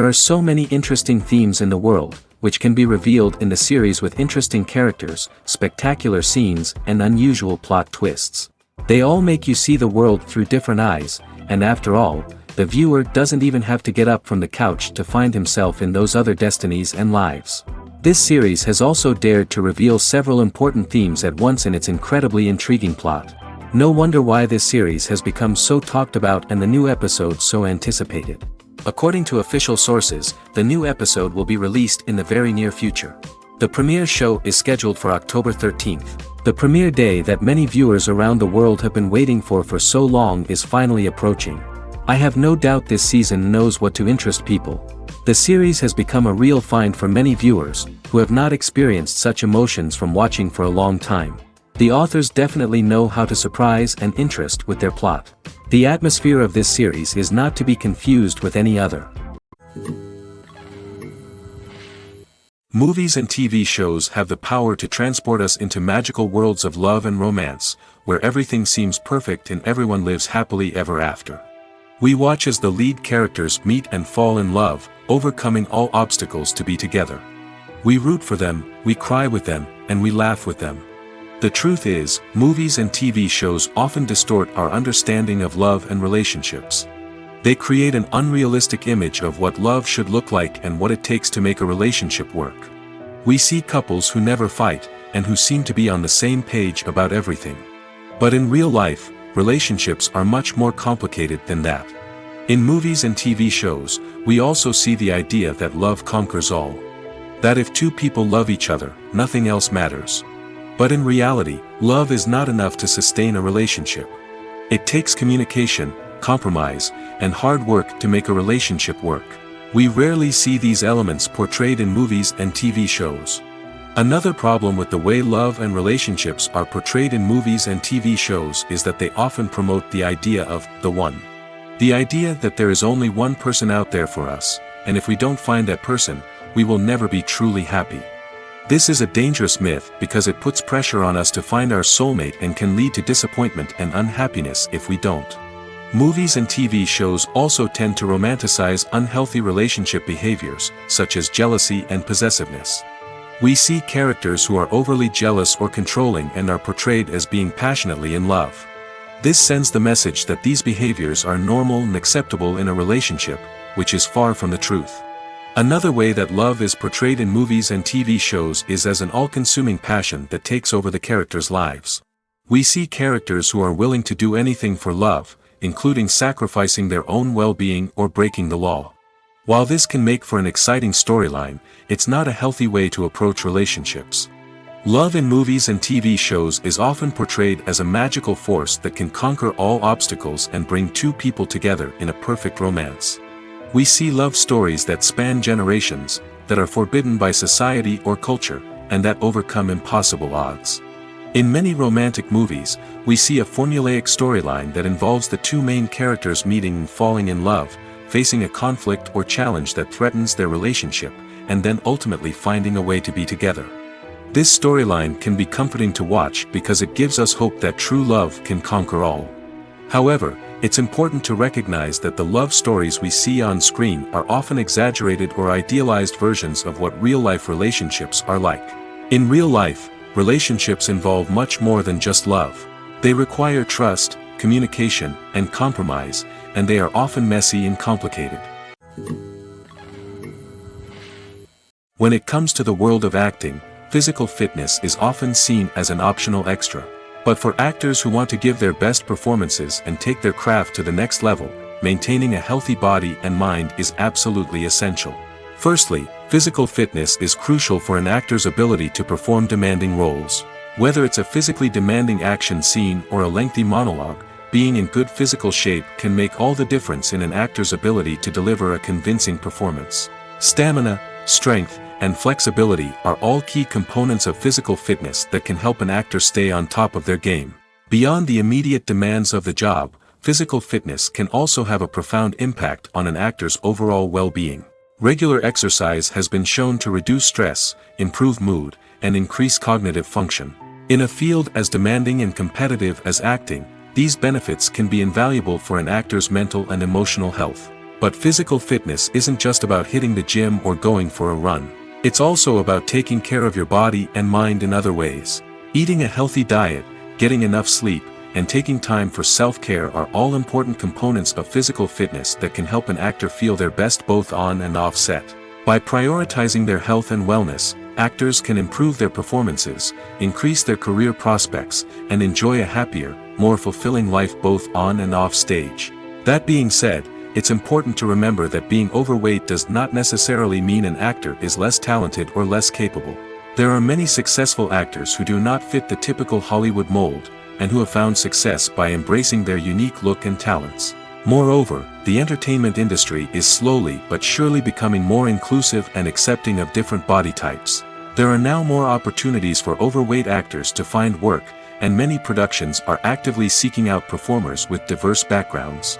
There are so many interesting themes in the world, which can be revealed in the series with interesting characters, spectacular scenes, and unusual plot twists. They all make you see the world through different eyes, and after all, the viewer doesn't even have to get up from the couch to find himself in those other destinies and lives. This series has also dared to reveal several important themes at once in its incredibly intriguing plot. No wonder why this series has become so talked about and the new episode so anticipated. According to official sources, the new episode will be released in the very near future. The premiere show is scheduled for October 13th. The premiere day that many viewers around the world have been waiting for so long is finally approaching. I have no doubt this season knows what to interest people. The series has become a real find for many viewers, who have not experienced such emotions from watching for a long time. The authors definitely know how to surprise and interest with their plot. The atmosphere of this series is not to be confused with any other. Movies and TV shows have the power to transport us into magical worlds of love and romance, where everything seems perfect and everyone lives happily ever after. We watch as the lead characters meet and fall in love, overcoming all obstacles to be together. We root for them, we cry with them, and we laugh with them. The truth is, movies and TV shows often distort our understanding of love and relationships. They create an unrealistic image of what love should look like and what it takes to make a relationship work. We see couples who never fight, and who seem to be on the same page about everything. But in real life, relationships are much more complicated than that. In movies and TV shows, we also see the idea that love conquers all. That if two people love each other, nothing else matters. But in reality, love is not enough to sustain a relationship. It takes communication, compromise, and hard work to make a relationship work. We rarely see these elements portrayed in movies and TV shows. Another problem with the way love and relationships are portrayed in movies and TV shows is that they often promote the idea of the one. The idea that there is only one person out there for us, and if we don't find that person, we will never be truly happy. This is a dangerous myth because it puts pressure on us to find our soulmate and can lead to disappointment and unhappiness if we don't. Movies and TV shows also tend to romanticize unhealthy relationship behaviors, such as jealousy and possessiveness. We see characters who are overly jealous or controlling and are portrayed as being passionately in love. This sends the message that these behaviors are normal and acceptable in a relationship, which is far from the truth. Another way that love is portrayed in movies and TV shows is as an all-consuming passion that takes over the characters' lives. We see characters who are willing to do anything for love, including sacrificing their own well-being or breaking the law. While this can make for an exciting storyline, it's not a healthy way to approach relationships. Love in movies and TV shows is often portrayed as a magical force that can conquer all obstacles and bring two people together in a perfect romance. We see love stories that span generations, that are forbidden by society or culture, and that overcome impossible odds. In many romantic movies, we see a formulaic storyline that involves the two main characters meeting and falling in love, facing a conflict or challenge that threatens their relationship, and then ultimately finding a way to be together. This storyline can be comforting to watch because it gives us hope that true love can conquer all. However, it's important to recognize that the love stories we see on screen are often exaggerated or idealized versions of what real-life relationships are like. In real life, relationships involve much more than just love. They require trust, communication, and compromise, and they are often messy and complicated. When it comes to the world of acting, physical fitness is often seen as an optional extra. But for actors who want to give their best performances and take their craft to the next level, maintaining a healthy body and mind is absolutely essential. Firstly, physical fitness is crucial for an actor's ability to perform demanding roles. Whether it's a physically demanding action scene or a lengthy monologue, being in good physical shape can make all the difference in an actor's ability to deliver a convincing performance. Stamina, strength, and flexibility are all key components of physical fitness that can help an actor stay on top of their game. Beyond the immediate demands of the job, physical fitness can also have a profound impact on an actor's overall well-being. Regular exercise has been shown to reduce stress, improve mood, and increase cognitive function. In a field as demanding and competitive as acting, these benefits can be invaluable for an actor's mental and emotional health. But physical fitness isn't just about hitting the gym or going for a run. It's also about taking care of your body and mind in other ways. Eating a healthy diet, getting enough sleep, and taking time for self-care are all important components of physical fitness that can help an actor feel their best both on and off set. By prioritizing their health and wellness, actors can improve their performances, increase their career prospects, and enjoy a happier, more fulfilling life both on and off stage. That being said, it's important to remember that being overweight does not necessarily mean an actor is less talented or less capable. There are many successful actors who do not fit the typical Hollywood mold, and who have found success by embracing their unique look and talents. Moreover, the entertainment industry is slowly but surely becoming more inclusive and accepting of different body types. There are now more opportunities for overweight actors to find work, and many productions are actively seeking out performers with diverse backgrounds.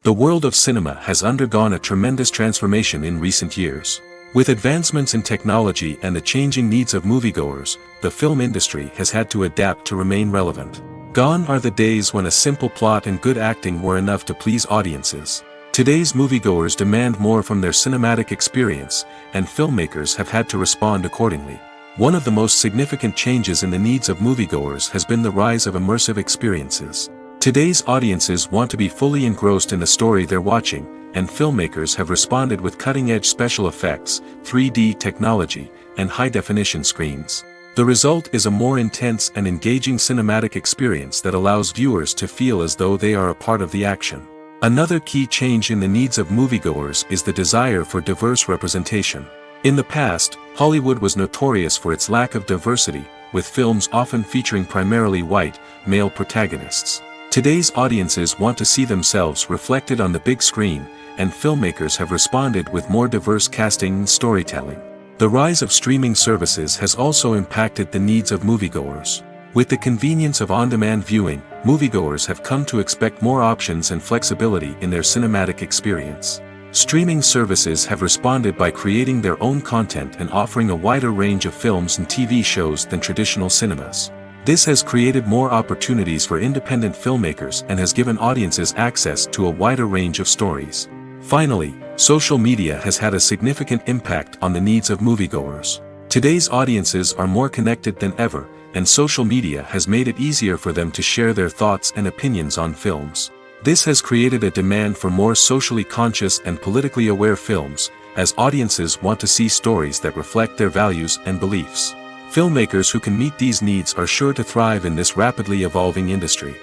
The world of cinema has undergone a tremendous transformation in recent years. With advancements in technology and the changing needs of moviegoers, the film industry has had to adapt to remain relevant. Gone are the days when a simple plot and good acting were enough to please audiences. Today's moviegoers demand more from their cinematic experience, and filmmakers have had to respond accordingly. One of the most significant changes in the needs of moviegoers has been the rise of immersive experiences. Today's audiences want to be fully engrossed in the story they're watching, and filmmakers have responded with cutting-edge special effects, 3D technology, and high-definition screens. The result is a more intense and engaging cinematic experience that allows viewers to feel as though they are a part of the action. Another key change in the needs of moviegoers is the desire for diverse representation. In the past, Hollywood was notorious for its lack of diversity, with films often featuring primarily white, male protagonists. Today's audiences want to see themselves reflected on the big screen, and filmmakers have responded with more diverse casting and storytelling. The rise of streaming services has also impacted the needs of moviegoers. With the convenience of on-demand viewing, moviegoers have come to expect more options and flexibility in their cinematic experience. Streaming services have responded by creating their own content and offering a wider range of films and TV shows than traditional cinemas. This has created more opportunities for independent filmmakers and has given audiences access to a wider range of stories. Finally, social media has had a significant impact on the needs of moviegoers. Today's audiences are more connected than ever, and social media has made it easier for them to share their thoughts and opinions on films. This has created a demand for more socially conscious and politically aware films, as audiences want to see stories that reflect their values and beliefs. Filmmakers who can meet these needs are sure to thrive in this rapidly evolving industry.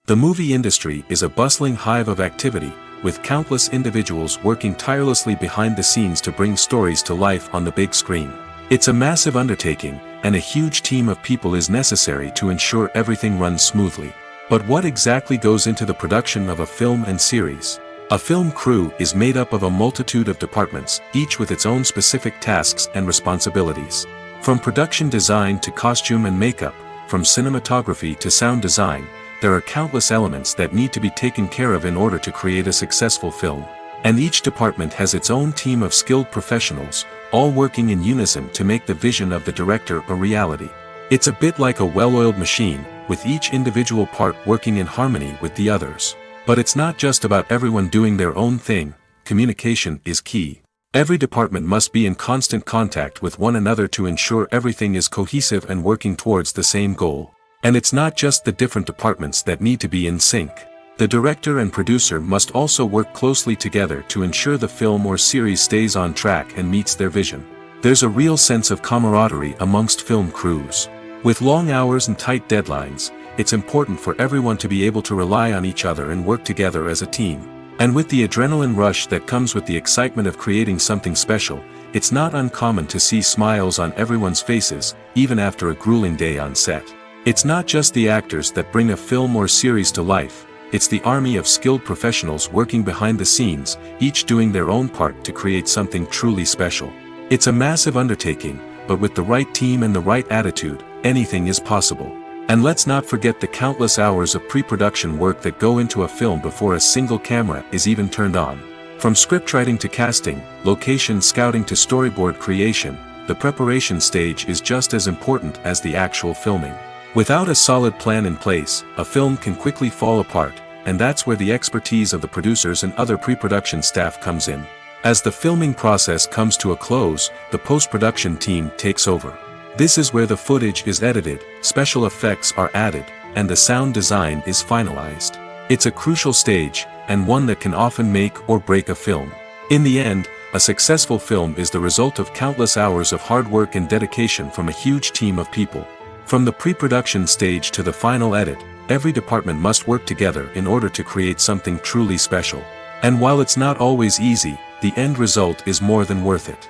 The movie industry is a bustling hive of activity, with countless individuals working tirelessly behind the scenes to bring stories to life on the big screen. It's a massive undertaking, and a huge team of people is necessary to ensure everything runs smoothly. But what exactly goes into the production of a film and series? A film crew is made up of a multitude of departments, each with its own specific tasks and responsibilities. From production design to costume and makeup, from cinematography to sound design, there are countless elements that need to be taken care of in order to create a successful film. And each department has its own team of skilled professionals, all working in unison to make the vision of the director a reality. It's a bit like a well-oiled machine, with each individual part working in harmony with the others. But it's not just about everyone doing their own thing. Communication is key. Every department must be in constant contact with one another to ensure everything is cohesive and working towards the same goal. And it's not just the different departments that need to be in sync. The director and producer must also work closely together to ensure the film or series stays on track and meets their vision. There's a real sense of camaraderie amongst film crews. With long hours and tight deadlines, it's important for everyone to be able to rely on each other and work together as a team. And with the adrenaline rush that comes with the excitement of creating something special, it's not uncommon to see smiles on everyone's faces, even after a grueling day on set. It's not just the actors that bring a film or series to life, it's the army of skilled professionals working behind the scenes, each doing their own part to create something truly special. It's a massive undertaking, but with the right team and the right attitude, anything is possible. And let's not forget the countless hours of pre-production work that go into a film before a single camera is even turned on. From scriptwriting to casting, location scouting to storyboard creation, the preparation stage is just as important as the actual filming. Without a solid plan in place, a film can quickly fall apart, and that's where the expertise of the producers and other pre-production staff comes in. As the filming process comes to a close, the post-production team takes over. This is where the footage is edited, special effects are added, and the sound design is finalized. It's a crucial stage, and one that can often make or break a film. In the end, a successful film is the result of countless hours of hard work and dedication from a huge team of people. From the pre-production stage to the final edit, every department must work together in order to create something truly special. And while it's not always easy, the end result is more than worth it.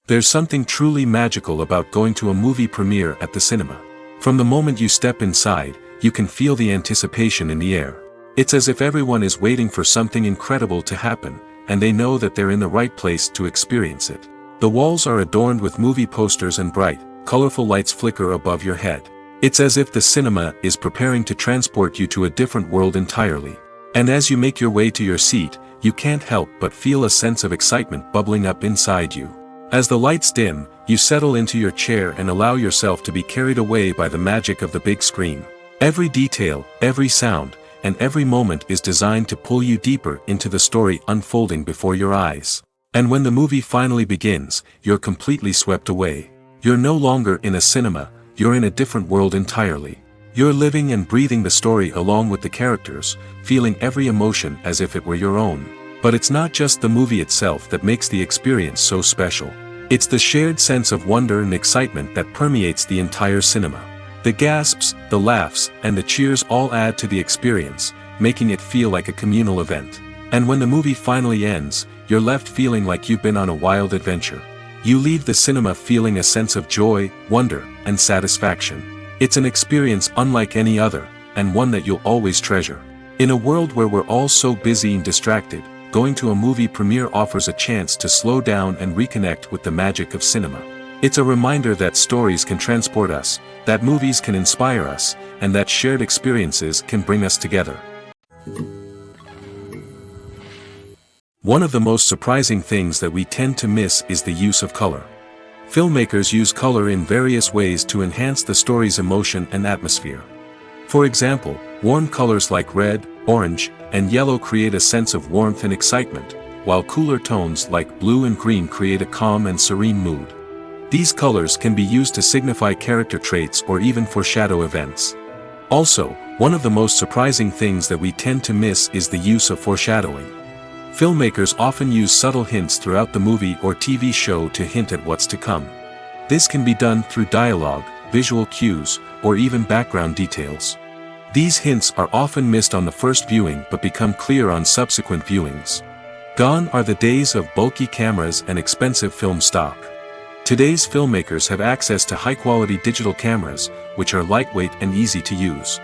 There's something truly magical about going to a movie premiere at the cinema. From the moment you step inside, you can feel the anticipation in the air. It's as if everyone is waiting for something incredible to happen, and they know that they're in the right place to experience it. The walls are adorned with movie posters and bright, colorful lights flicker above your head. It's as if the cinema is preparing to transport you to a different world entirely. And as you make your way to your seat, you can't help but feel a sense of excitement bubbling up inside you. As the lights dim, you settle into your chair and allow yourself to be carried away by the magic of the big screen. Every detail, every sound, and every moment is designed to pull you deeper into the story unfolding before your eyes. And when the movie finally begins, you're completely swept away. You're no longer in a cinema, you're in a different world entirely. You're living and breathing the story along with the characters, feeling every emotion as if it were your own. But it's not just the movie itself that makes the experience so special. It's the shared sense of wonder and excitement that permeates the entire cinema. The gasps, the laughs, and the cheers all add to the experience, making it feel like a communal event. And when the movie finally ends, you're left feeling like you've been on a wild adventure. You leave the cinema feeling a sense of joy, wonder, and satisfaction. It's an experience unlike any other, and one that you'll always treasure. In a world where we're all so busy and distracted, going to a movie premiere offers a chance to slow down and reconnect with the magic of cinema. It's a reminder that stories can transport us, that movies can inspire us, and that shared experiences can bring us together. One of the most surprising things that we tend to miss is the use of color. Filmmakers use color in various ways to enhance the story's emotion and atmosphere. For example, warm colors like red, orange, and yellow create a sense of warmth and excitement, while cooler tones like blue and green create a calm and serene mood. These colors can be used to signify character traits or even foreshadow events. Also, one of the most surprising things that we tend to miss is the use of foreshadowing. Filmmakers often use subtle hints throughout the movie or TV show to hint at what's to come. This can be done through dialogue, visual cues, or even background details. These hints are often missed on the first viewing but become clear on subsequent viewings. Gone are the days of bulky cameras and expensive film stock. Today's filmmakers have access to high-quality digital cameras, which are lightweight and easy to use.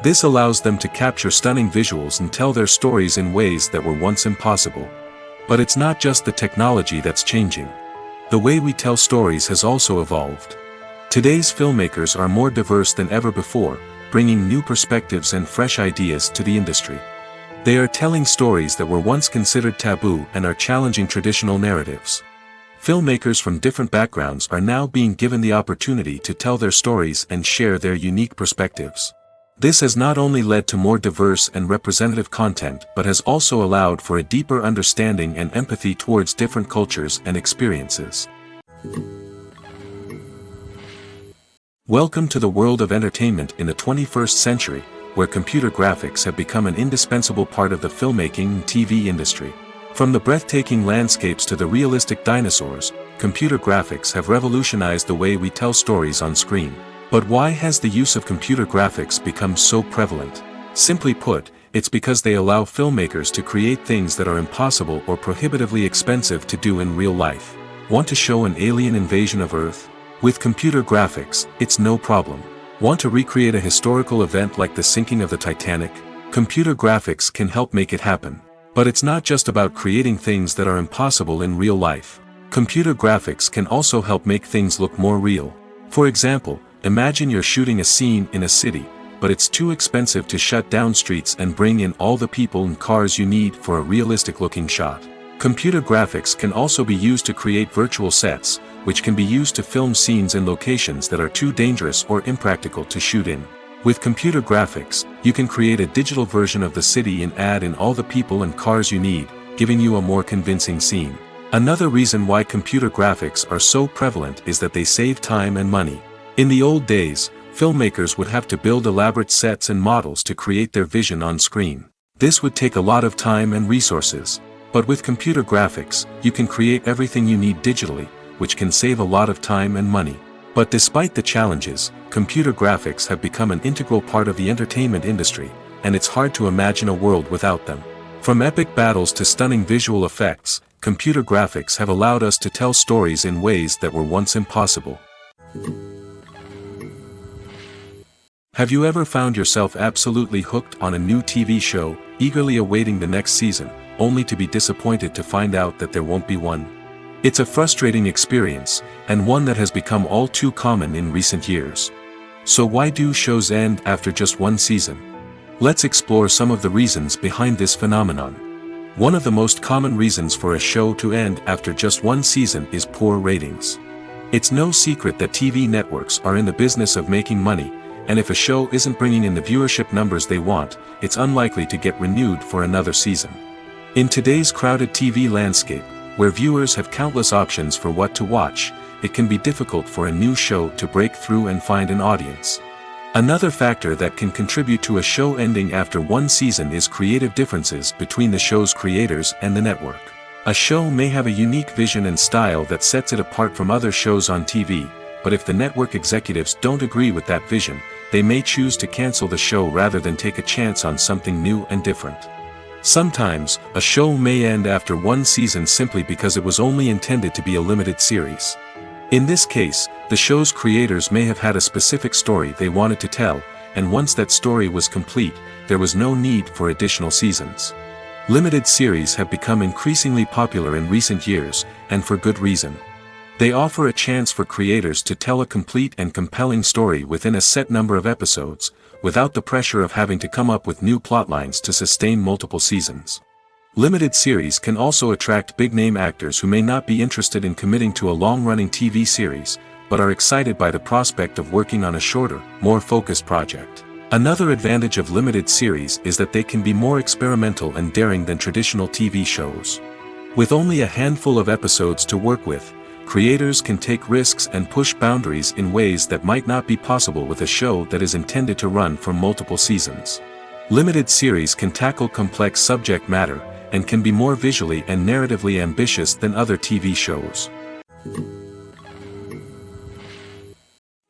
This allows them to capture stunning visuals and tell their stories in ways that were once impossible. But it's not just the technology that's changing. The way we tell stories has also evolved. Today's filmmakers are more diverse than ever before, bringing new perspectives and fresh ideas to the industry. They are telling stories that were once considered taboo and are challenging traditional narratives. Filmmakers from different backgrounds are now being given the opportunity to tell their stories and share their unique perspectives. This has not only led to more diverse and representative content but has also allowed for a deeper understanding and empathy towards different cultures and experiences. Welcome to the world of entertainment in the 21st century, where computer graphics have become an indispensable part of the filmmaking and TV industry. From the breathtaking landscapes to the realistic dinosaurs, computer graphics have revolutionized the way we tell stories on screen. But why has the use of computer graphics become so prevalent? Simply put, it's because they allow filmmakers to create things that are impossible or prohibitively expensive to do in real life. Want to show an alien invasion of Earth? With computer graphics, it's no problem. Want to recreate a historical event like the sinking of the Titanic? Computer graphics can help make it happen. But it's not just about creating things that are impossible in real life. Computer graphics can also help make things look more real. For example, imagine you're shooting a scene in a city, but it's too expensive to shut down streets and bring in all the people and cars you need for a realistic-looking shot. Computer graphics can also be used to create virtual sets, which can be used to film scenes in locations that are too dangerous or impractical to shoot in. With computer graphics, you can create a digital version of the city and add in all the people and cars you need, giving you a more convincing scene. Another reason why computer graphics are so prevalent is that they save time and money. In the old days, filmmakers would have to build elaborate sets and models to create their vision on screen. This would take a lot of time and resources. But with computer graphics, you can create everything you need digitally, which can save a lot of time and money. But despite the challenges, computer graphics have become an integral part of the entertainment industry, and it's hard to imagine a world without them. From epic battles to stunning visual effects, computer graphics have allowed us to tell stories in ways that were once impossible. Have you ever found yourself absolutely hooked on a new TV show, eagerly awaiting the next season, only to be disappointed to find out that there won't be one? It's a frustrating experience, and one that has become all too common in recent years. So why do shows end after just one season? Let's explore some of the reasons behind this phenomenon. One of the most common reasons for a show to end after just one season is poor ratings. It's no secret that TV networks are in the business of making money, and if a show isn't bringing in the viewership numbers they want, it's unlikely to get renewed for another season. In today's crowded TV landscape, where viewers have countless options for what to watch, it can be difficult for a new show to break through and find an audience. Another factor that can contribute to a show ending after one season is creative differences between the show's creators and the network. A show may have a unique vision and style that sets it apart from other shows on TV, but if the network executives don't agree with that vision, they may choose to cancel the show rather than take a chance on something new and different. Sometimes, a show may end after one season simply because it was only intended to be a limited series. In this case, the show's creators may have had a specific story they wanted to tell, and once that story was complete, there was no need for additional seasons. Limited series have become increasingly popular in recent years, and for good reason. They offer a chance for creators to tell a complete and compelling story within a set number of episodes, without the pressure of having to come up with new plotlines to sustain multiple seasons. Limited series can also attract big-name actors who may not be interested in committing to a long-running TV series, but are excited by the prospect of working on a shorter, more focused project. Another advantage of limited series is that they can be more experimental and daring than traditional TV shows. With only a handful of episodes to work with, creators can take risks and push boundaries in ways that might not be possible with a show that is intended to run for multiple seasons. Limited series can tackle complex subject matter, and can be more visually and narratively ambitious than other TV shows.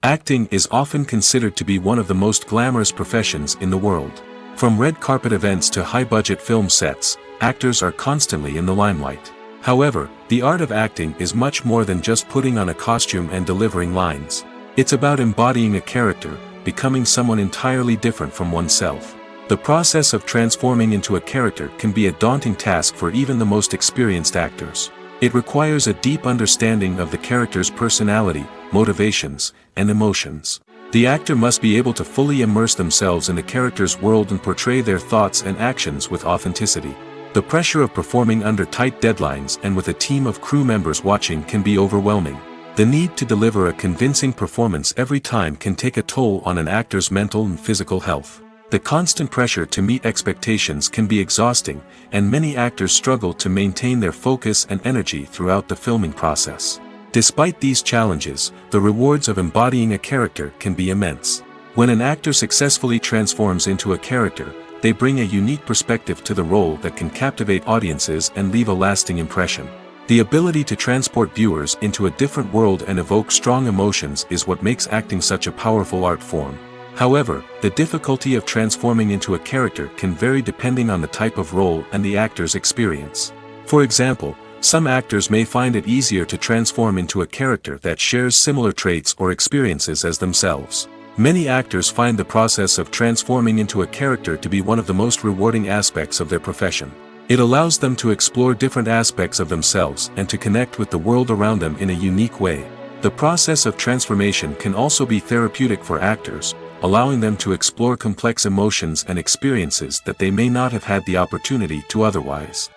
Acting is often considered to be one of the most glamorous professions in the world. From red carpet events to high-budget film sets, actors are constantly in the limelight. However, the art of acting is much more than just putting on a costume and delivering lines. It's about embodying a character, becoming someone entirely different from oneself. The process of transforming into a character can be a daunting task for even the most experienced actors. It requires a deep understanding of the character's personality, motivations, and emotions. The actor must be able to fully immerse themselves in the character's world and portray their thoughts and actions with authenticity. The pressure of performing under tight deadlines and with a team of crew members watching can be overwhelming. The need to deliver a convincing performance every time can take a toll on an actor's mental and physical health. The constant pressure to meet expectations can be exhausting, and many actors struggle to maintain their focus and energy throughout the filming process. Despite these challenges, the rewards of embodying a character can be immense. When an actor successfully transforms into a character, they bring a unique perspective to the role that can captivate audiences and leave a lasting impression. The ability to transport viewers into a different world and evoke strong emotions is what makes acting such a powerful art form. However, the difficulty of transforming into a character can vary depending on the type of role and the actor's experience. For example, some actors may find it easier to transform into a character that shares similar traits or experiences as themselves. Many actors find the process of transforming into a character to be one of the most rewarding aspects of their profession. It allows them to explore different aspects of themselves and to connect with the world around them in a unique way. The process of transformation can also be therapeutic for actors, allowing them to explore complex emotions and experiences that they may not have had the opportunity to otherwise.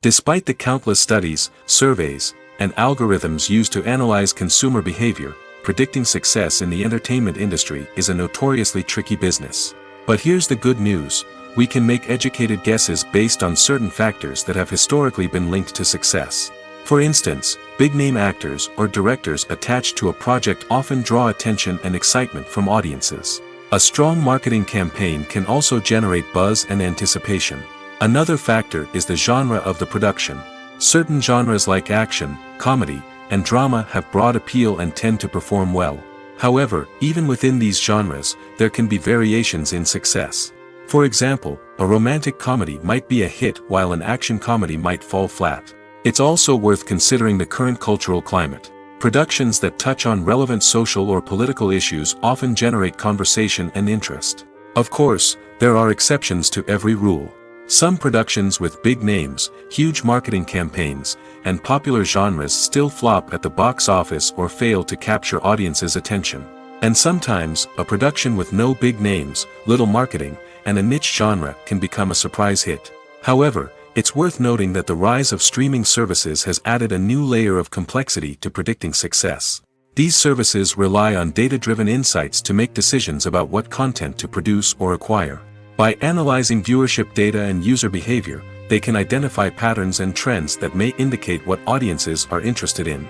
Despite the countless studies, surveys, and algorithms used to analyze consumer behavior, predicting success in the entertainment industry is a notoriously tricky business. But here's the good news: we can make educated guesses based on certain factors that have historically been linked to success. For instance, big-name actors or directors attached to a project often draw attention and excitement from audiences. A strong marketing campaign can also generate buzz and anticipation. Another factor is the genre of the production. Certain genres like action, comedy, and drama have broad appeal and tend to perform well. However, even within these genres, there can be variations in success. For example, a romantic comedy might be a hit while an action comedy might fall flat. It's also worth considering the current cultural climate. Productions that touch on relevant social or political issues often generate conversation and interest. Of course, there are exceptions to every rule. Some productions with big names, huge marketing campaigns, and popular genres still flop at the box office or fail to capture audiences' attention. And sometimes, a production with no big names, little marketing, and a niche genre can become a surprise hit. However, it's worth noting that the rise of streaming services has added a new layer of complexity to predicting success. These services rely on data-driven insights to make decisions about what content to produce or acquire. By analyzing viewership data and user behavior, they can identify patterns and trends that may indicate what audiences are interested in.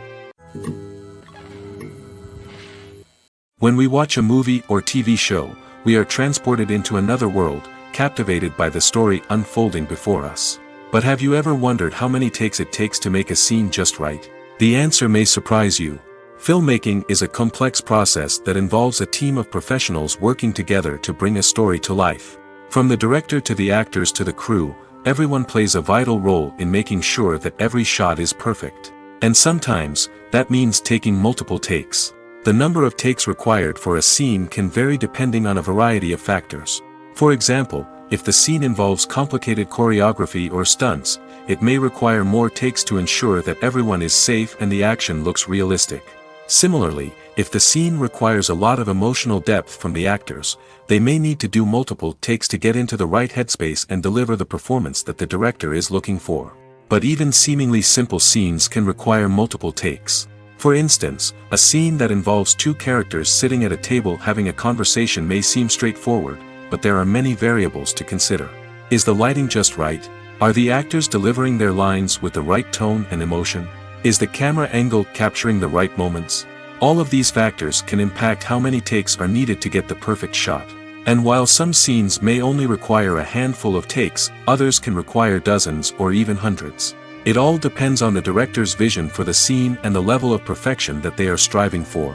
When we watch a movie or TV show, we are transported into another world, captivated by the story unfolding before us. But have you ever wondered how many takes it takes to make a scene just right? The answer may surprise you. Filmmaking is a complex process that involves a team of professionals working together to bring a story to life. From the director to the actors to the crew, everyone plays a vital role in making sure that every shot is perfect. And sometimes, that means taking multiple takes. The number of takes required for a scene can vary depending on a variety of factors. For example, if the scene involves complicated choreography or stunts, it may require more takes to ensure that everyone is safe and the action looks realistic. Similarly, if the scene requires a lot of emotional depth from the actors, they may need to do multiple takes to get into the right headspace and deliver the performance that the director is looking for. But even seemingly simple scenes can require multiple takes. For instance, a scene that involves two characters sitting at a table having a conversation may seem straightforward, but there are many variables to consider. Is the lighting just right? Are the actors delivering their lines with the right tone and emotion? Is the camera angle capturing the right moments? All of these factors can impact how many takes are needed to get the perfect shot. And while some scenes may only require a handful of takes, others can require dozens or even hundreds. It all depends on the director's vision for the scene and the level of perfection that they are striving for.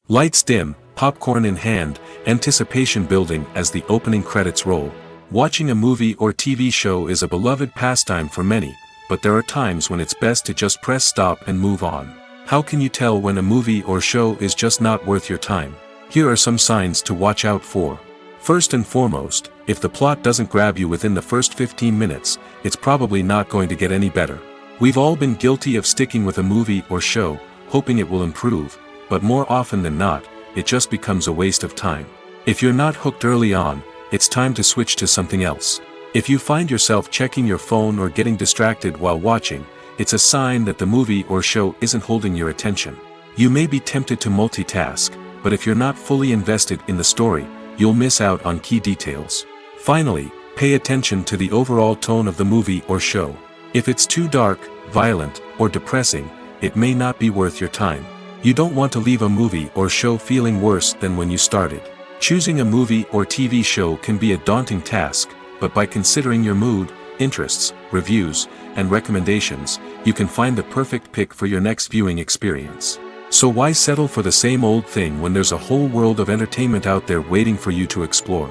Lights dim, popcorn in hand, anticipation building as the opening credits roll. Watching a movie or TV show is a beloved pastime for many, but there are times when it's best to just press stop and move on. How can you tell when a movie or show is just not worth your time? Here are some signs to watch out for. First and foremost, if the plot doesn't grab you within the first 15 minutes, it's probably not going to get any better. We've all been guilty of sticking with a movie or show, hoping it will improve, but more often than not, it just becomes a waste of time. If you're not hooked early on, it's time to switch to something else. If you find yourself checking your phone or getting distracted while watching, it's a sign that the movie or show isn't holding your attention. You may be tempted to multitask, but if you're not fully invested in the story, you'll miss out on key details. Finally, pay attention to the overall tone of the movie or show. If it's too dark, violent, or depressing, it may not be worth your time. You don't want to leave a movie or show feeling worse than when you started. Choosing a movie or TV show can be a daunting task, but by considering your mood, interests, reviews, and recommendations, you can find the perfect pick for your next viewing experience. So why settle for the same old thing when there's a whole world of entertainment out there waiting for you to explore?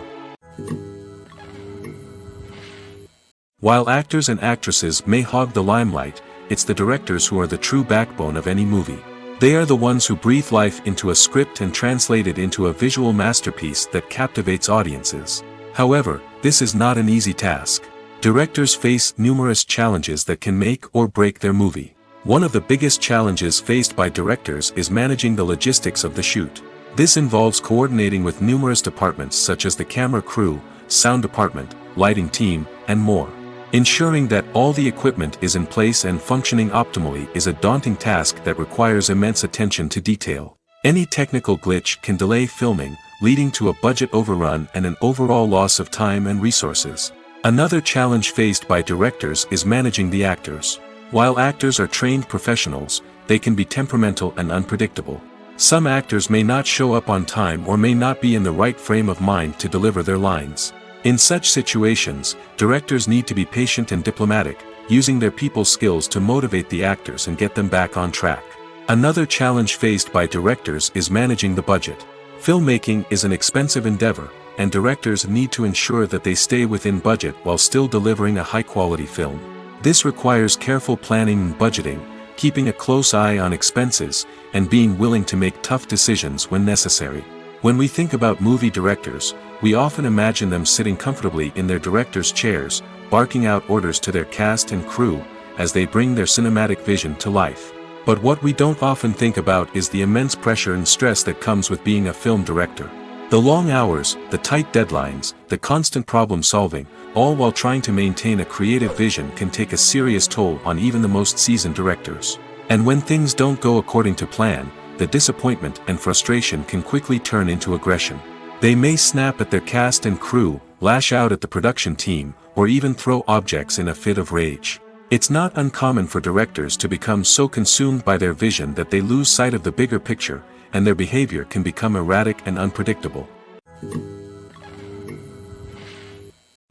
While actors and actresses may hog the limelight, it's the directors who are the true backbone of any movie. They are the ones who breathe life into a script and translate it into a visual masterpiece that captivates audiences. However, this is not an easy task. Directors face numerous challenges that can make or break their movie. One of the biggest challenges faced by directors is managing the logistics of the shoot. This involves coordinating with numerous departments such as the camera crew, sound department, lighting team, and more. Ensuring that all the equipment is in place and functioning optimally is a daunting task that requires immense attention to detail. Any technical glitch can delay filming, leading to a budget overrun and an overall loss of time and resources. Another challenge faced by directors is managing the actors. While actors are trained professionals, they can be temperamental and unpredictable. Some actors may not show up on time or may not be in the right frame of mind to deliver their lines. In such situations, directors need to be patient and diplomatic, using their people skills to motivate the actors and get them back on track. Another challenge faced by directors is managing the budget. Filmmaking is an expensive endeavor, and directors need to ensure that they stay within budget while still delivering a high-quality film. This requires careful planning and budgeting, keeping a close eye on expenses, and being willing to make tough decisions when necessary. When we think about movie directors, we often imagine them sitting comfortably in their director's chairs, barking out orders to their cast and crew, as they bring their cinematic vision to life. But what we don't often think about is the immense pressure and stress that comes with being a film director. The long hours, the tight deadlines, the constant problem solving, all while trying to maintain a creative vision can take a serious toll on even the most seasoned directors. And when things don't go according to plan, the disappointment and frustration can quickly turn into aggression. They may snap at their cast and crew, lash out at the production team, or even throw objects in a fit of rage. It's not uncommon for directors to become so consumed by their vision that they lose sight of the bigger picture, and their behavior can become erratic and unpredictable.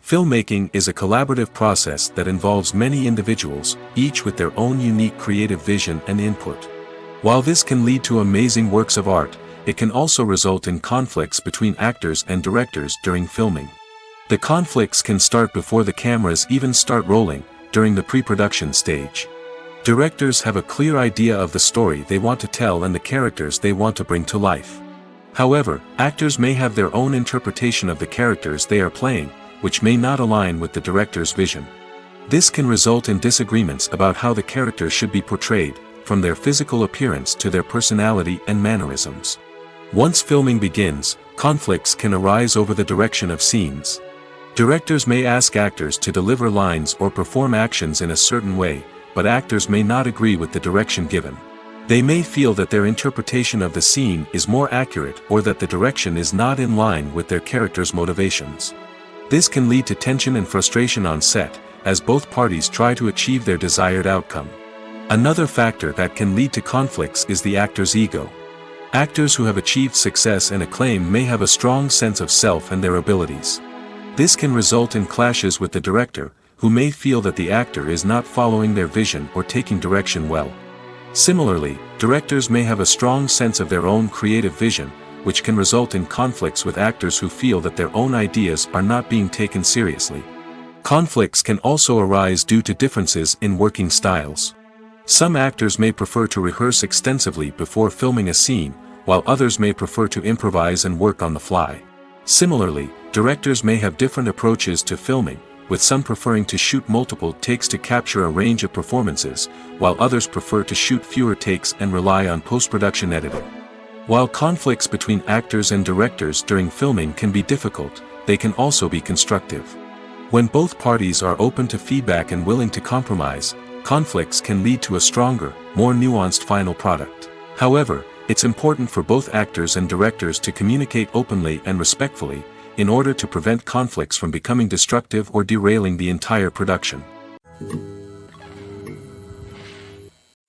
Filmmaking is a collaborative process that involves many individuals, each with their own unique creative vision and input. While this can lead to amazing works of art, it can also result in conflicts between actors and directors during filming. The conflicts can start before the cameras even start rolling, during the pre-production stage. Directors have a clear idea of the story they want to tell and the characters they want to bring to life. However, actors may have their own interpretation of the characters they are playing, which may not align with the director's vision. This can result in disagreements about how the characters should be portrayed, from their physical appearance to their personality and mannerisms. Once filming begins, conflicts can arise over the direction of scenes. Directors may ask actors to deliver lines or perform actions in a certain way, but actors may not agree with the direction given. They may feel that their interpretation of the scene is more accurate or that the direction is not in line with their character's motivations. This can lead to tension and frustration on set, as both parties try to achieve their desired outcome. Another factor that can lead to conflicts is the actor's ego. Actors who have achieved success and acclaim may have a strong sense of self and their abilities. This can result in clashes with the director, who may feel that the actor is not following their vision or taking direction well. Similarly, directors may have a strong sense of their own creative vision, which can result in conflicts with actors who feel that their own ideas are not being taken seriously. Conflicts can also arise due to differences in working styles. Some actors may prefer to rehearse extensively before filming a scene, while others may prefer to improvise and work on the fly. Similarly, directors may have different approaches to filming, with some preferring to shoot multiple takes to capture a range of performances, while others prefer to shoot fewer takes and rely on post-production editing. While conflicts between actors and directors during filming can be difficult, they can also be constructive. When both parties are open to feedback and willing to compromise, conflicts can lead to a stronger, more nuanced final product. However, it's important for both actors and directors to communicate openly and respectfully, in order to prevent conflicts from becoming destructive or derailing the entire production.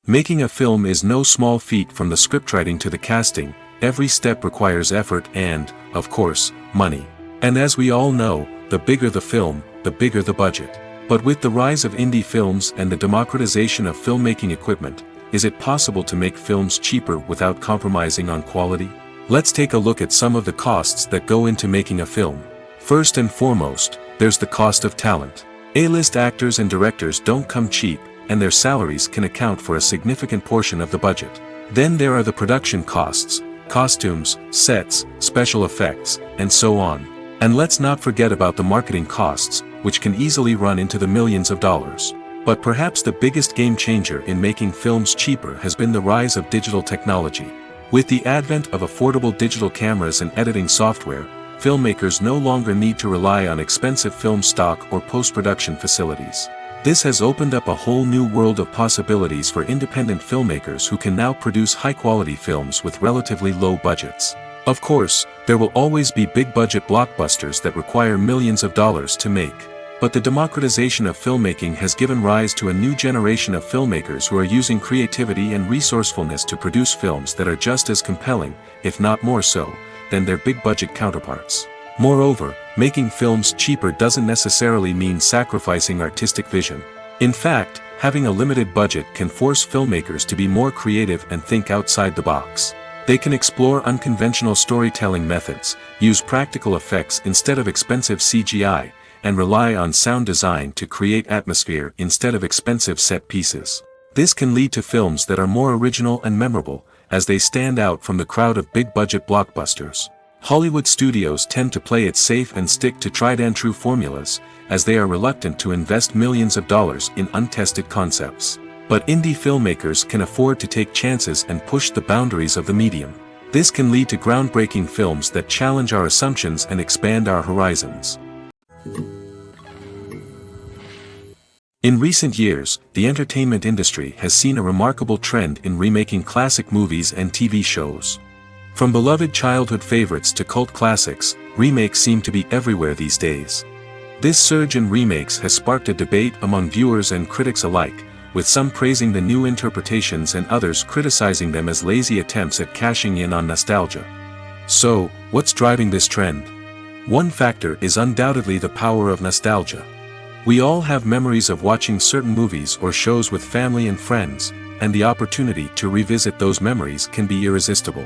Making a film is no small feat. From the scriptwriting to the casting, every step requires effort and, of course, money. And as we all know, the bigger the film, the bigger the budget. But with the rise of indie films and the democratization of filmmaking equipment, is it possible to make films cheaper without compromising on quality? Let's take a look at some of the costs that go into making a film. First and foremost, there's the cost of talent. A-list actors and directors don't come cheap, and their salaries can account for a significant portion of the budget. Then there are the production costs, costumes, sets, special effects, and so on. And let's not forget about the marketing costs, which can easily run into the millions of dollars. But perhaps the biggest game changer in making films cheaper has been the rise of digital technology. With the advent of affordable digital cameras and editing software, filmmakers no longer need to rely on expensive film stock or post-production facilities. This has opened up a whole new world of possibilities for independent filmmakers who can now produce high-quality films with relatively low budgets. Of course, there will always be big-budget blockbusters that require millions of dollars to make. But the democratization of filmmaking has given rise to a new generation of filmmakers who are using creativity and resourcefulness to produce films that are just as compelling, if not more so, than their big-budget counterparts. Moreover, making films cheaper doesn't necessarily mean sacrificing artistic vision. In fact, having a limited budget can force filmmakers to be more creative and think outside the box. They can explore unconventional storytelling methods, use practical effects instead of expensive CGI, and rely on sound design to create atmosphere instead of expensive set pieces. This can lead to films that are more original and memorable, as they stand out from the crowd of big-budget blockbusters. Hollywood studios tend to play it safe and stick to tried-and-true formulas, as they are reluctant to invest millions of dollars in untested concepts. But indie filmmakers can afford to take chances and push the boundaries of the medium. This can lead to groundbreaking films that challenge our assumptions and expand our horizons. In recent years, the entertainment industry has seen a remarkable trend in remaking classic movies and TV shows. From beloved childhood favorites to cult classics, remakes seem to be everywhere these days. This surge in remakes has sparked a debate among viewers and critics alike, with some praising the new interpretations and others criticizing them as lazy attempts at cashing in on nostalgia. So, what's driving this trend? One factor is undoubtedly the power of nostalgia. We all have memories of watching certain movies or shows with family and friends, and the opportunity to revisit those memories can be irresistible.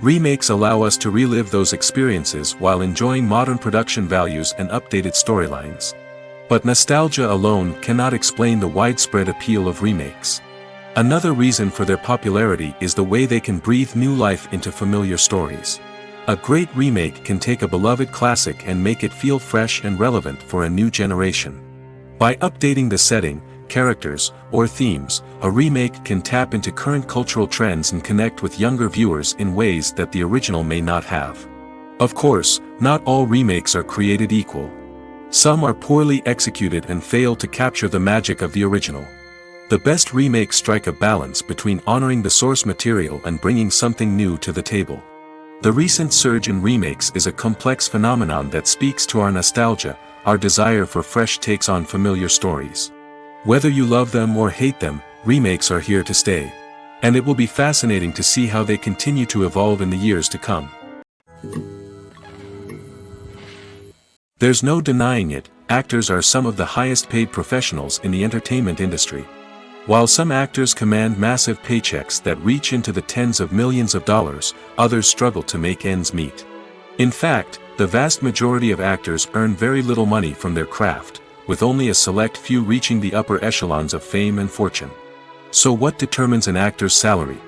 Remakes allow us to relive those experiences while enjoying modern production values and updated storylines. But nostalgia alone cannot explain the widespread appeal of remakes. Another reason for their popularity is the way they can breathe new life into familiar stories. A great remake can take a beloved classic and make it feel fresh and relevant for a new generation. By updating the setting, characters, or themes, a remake can tap into current cultural trends and connect with younger viewers in ways that the original may not have. Of course, not all remakes are created equal. Some are poorly executed and fail to capture the magic of the original. The best remakes strike a balance between honoring the source material and bringing something new to the table. The recent surge in remakes is a complex phenomenon that speaks to our nostalgia, our desire for fresh takes on familiar stories. Whether you love them or hate them, remakes are here to stay. And it will be fascinating to see how they continue to evolve in the years to come. There's no denying it, actors are some of the highest paid professionals in the entertainment industry. While some actors command massive paychecks that reach into the tens of millions of dollars, others struggle to make ends meet. In fact, the vast majority of actors earn very little money from their craft, with only a select few reaching the upper echelons of fame and fortune. So what determines an actor's salary?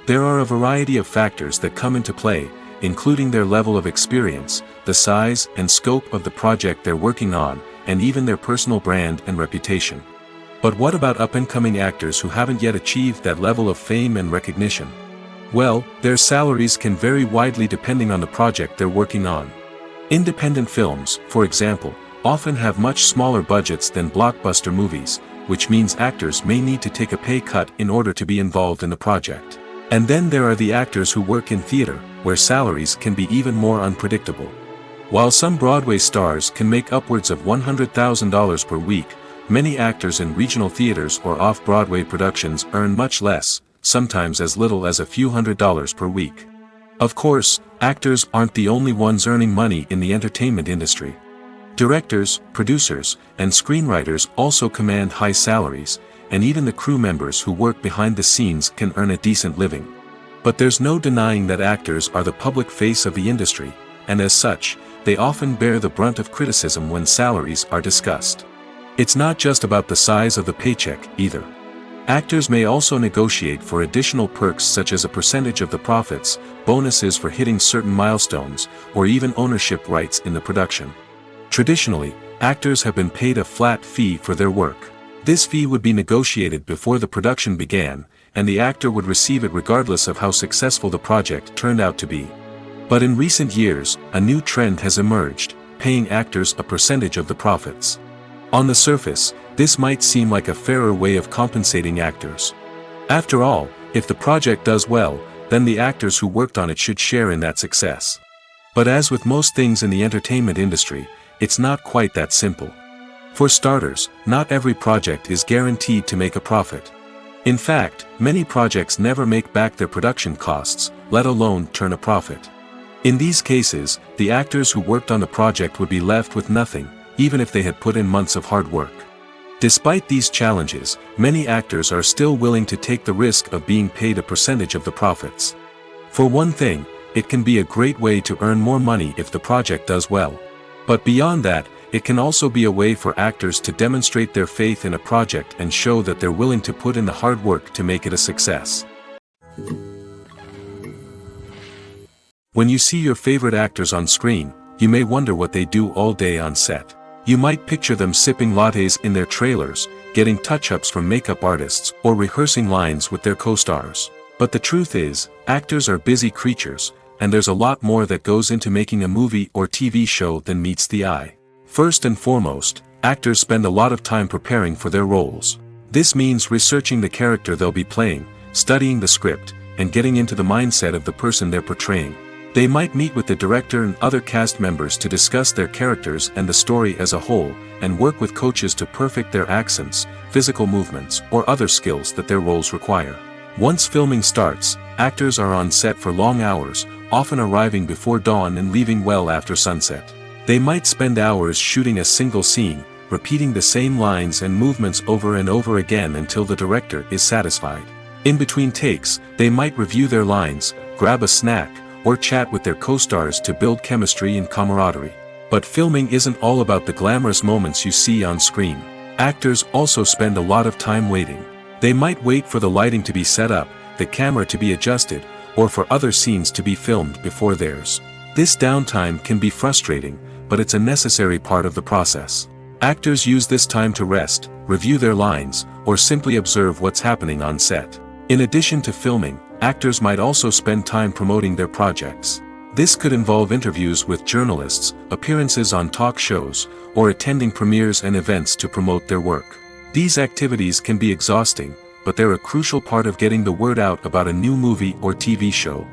There are a variety of factors that come into play, including their level of experience, the size and scope of the project they're working on, and even their personal brand and reputation. But what about up-and-coming actors who haven't yet achieved that level of fame and recognition? Well, their salaries can vary widely depending on the project they're working on. Independent films, for example, often have much smaller budgets than blockbuster movies, which means actors may need to take a pay cut in order to be involved in the project. And then there are the actors who work in theater, where salaries can be even more unpredictable. While some Broadway stars can make upwards of $100,000 per week, many actors in regional theaters or off-Broadway productions earn much less, sometimes as little as a few $100s per week. Of course, actors aren't the only ones earning money in the entertainment industry. Directors, producers, and screenwriters also command high salaries, and even the crew members who work behind the scenes can earn a decent living. But there's no denying that actors are the public face of the industry, and as such, they often bear the brunt of criticism when salaries are discussed. It's not just about the size of the paycheck, either. Actors may also negotiate for additional perks such as a percentage of the profits, bonuses for hitting certain milestones, or even ownership rights in the production. Traditionally, actors have been paid a flat fee for their work. This fee would be negotiated before the production began, and the actor would receive it regardless of how successful the project turned out to be. But in recent years, a new trend has emerged, paying actors a percentage of the profits. On the surface, this might seem like a fairer way of compensating actors. After all, if the project does well, then the actors who worked on it should share in that success. But as with most things in the entertainment industry, it's not quite that simple. For starters, not every project is guaranteed to make a profit. In fact, many projects never make back their production costs, let alone turn a profit. In these cases, the actors who worked on the project would be left with nothing, even if they had put in months of hard work. Despite these challenges, many actors are still willing to take the risk of being paid a percentage of the profits. For one thing, it can be a great way to earn more money if the project does well. But beyond that, it can also be a way for actors to demonstrate their faith in a project and show that they're willing to put in the hard work to make it a success. When you see your favorite actors on screen, you may wonder what they do all day on set. You might picture them sipping lattes in their trailers, getting touch-ups from makeup artists, or rehearsing lines with their co-stars. But the truth is, actors are busy creatures, and there's a lot more that goes into making a movie or TV show than meets the eye. First and foremost, actors spend a lot of time preparing for their roles. This means researching the character they'll be playing, studying the script, and getting into the mindset of the person they're portraying. They might meet with the director and other cast members to discuss their characters and the story as a whole, and work with coaches to perfect their accents, physical movements, or other skills that their roles require. Once filming starts, actors are on set for long hours, often arriving before dawn and leaving well after sunset. They might spend hours shooting a single scene, repeating the same lines and movements over and over again until the director is satisfied. In between takes, they might review their lines, grab a snack, or chat with their co-stars to build chemistry and camaraderie. But filming isn't all about the glamorous moments you see on screen. Actors also spend a lot of time waiting. They might wait for the lighting to be set up, the camera to be adjusted, or for other scenes to be filmed before theirs. This downtime can be frustrating, but it's a necessary part of the process. Actors use this time to rest, review their lines, or simply observe what's happening on set. In addition to filming, actors might also spend time promoting their projects. This could involve interviews with journalists, appearances on talk shows, or attending premieres and events to promote their work. These activities can be exhausting, but they're a crucial part of getting the word out about a new movie or TV show.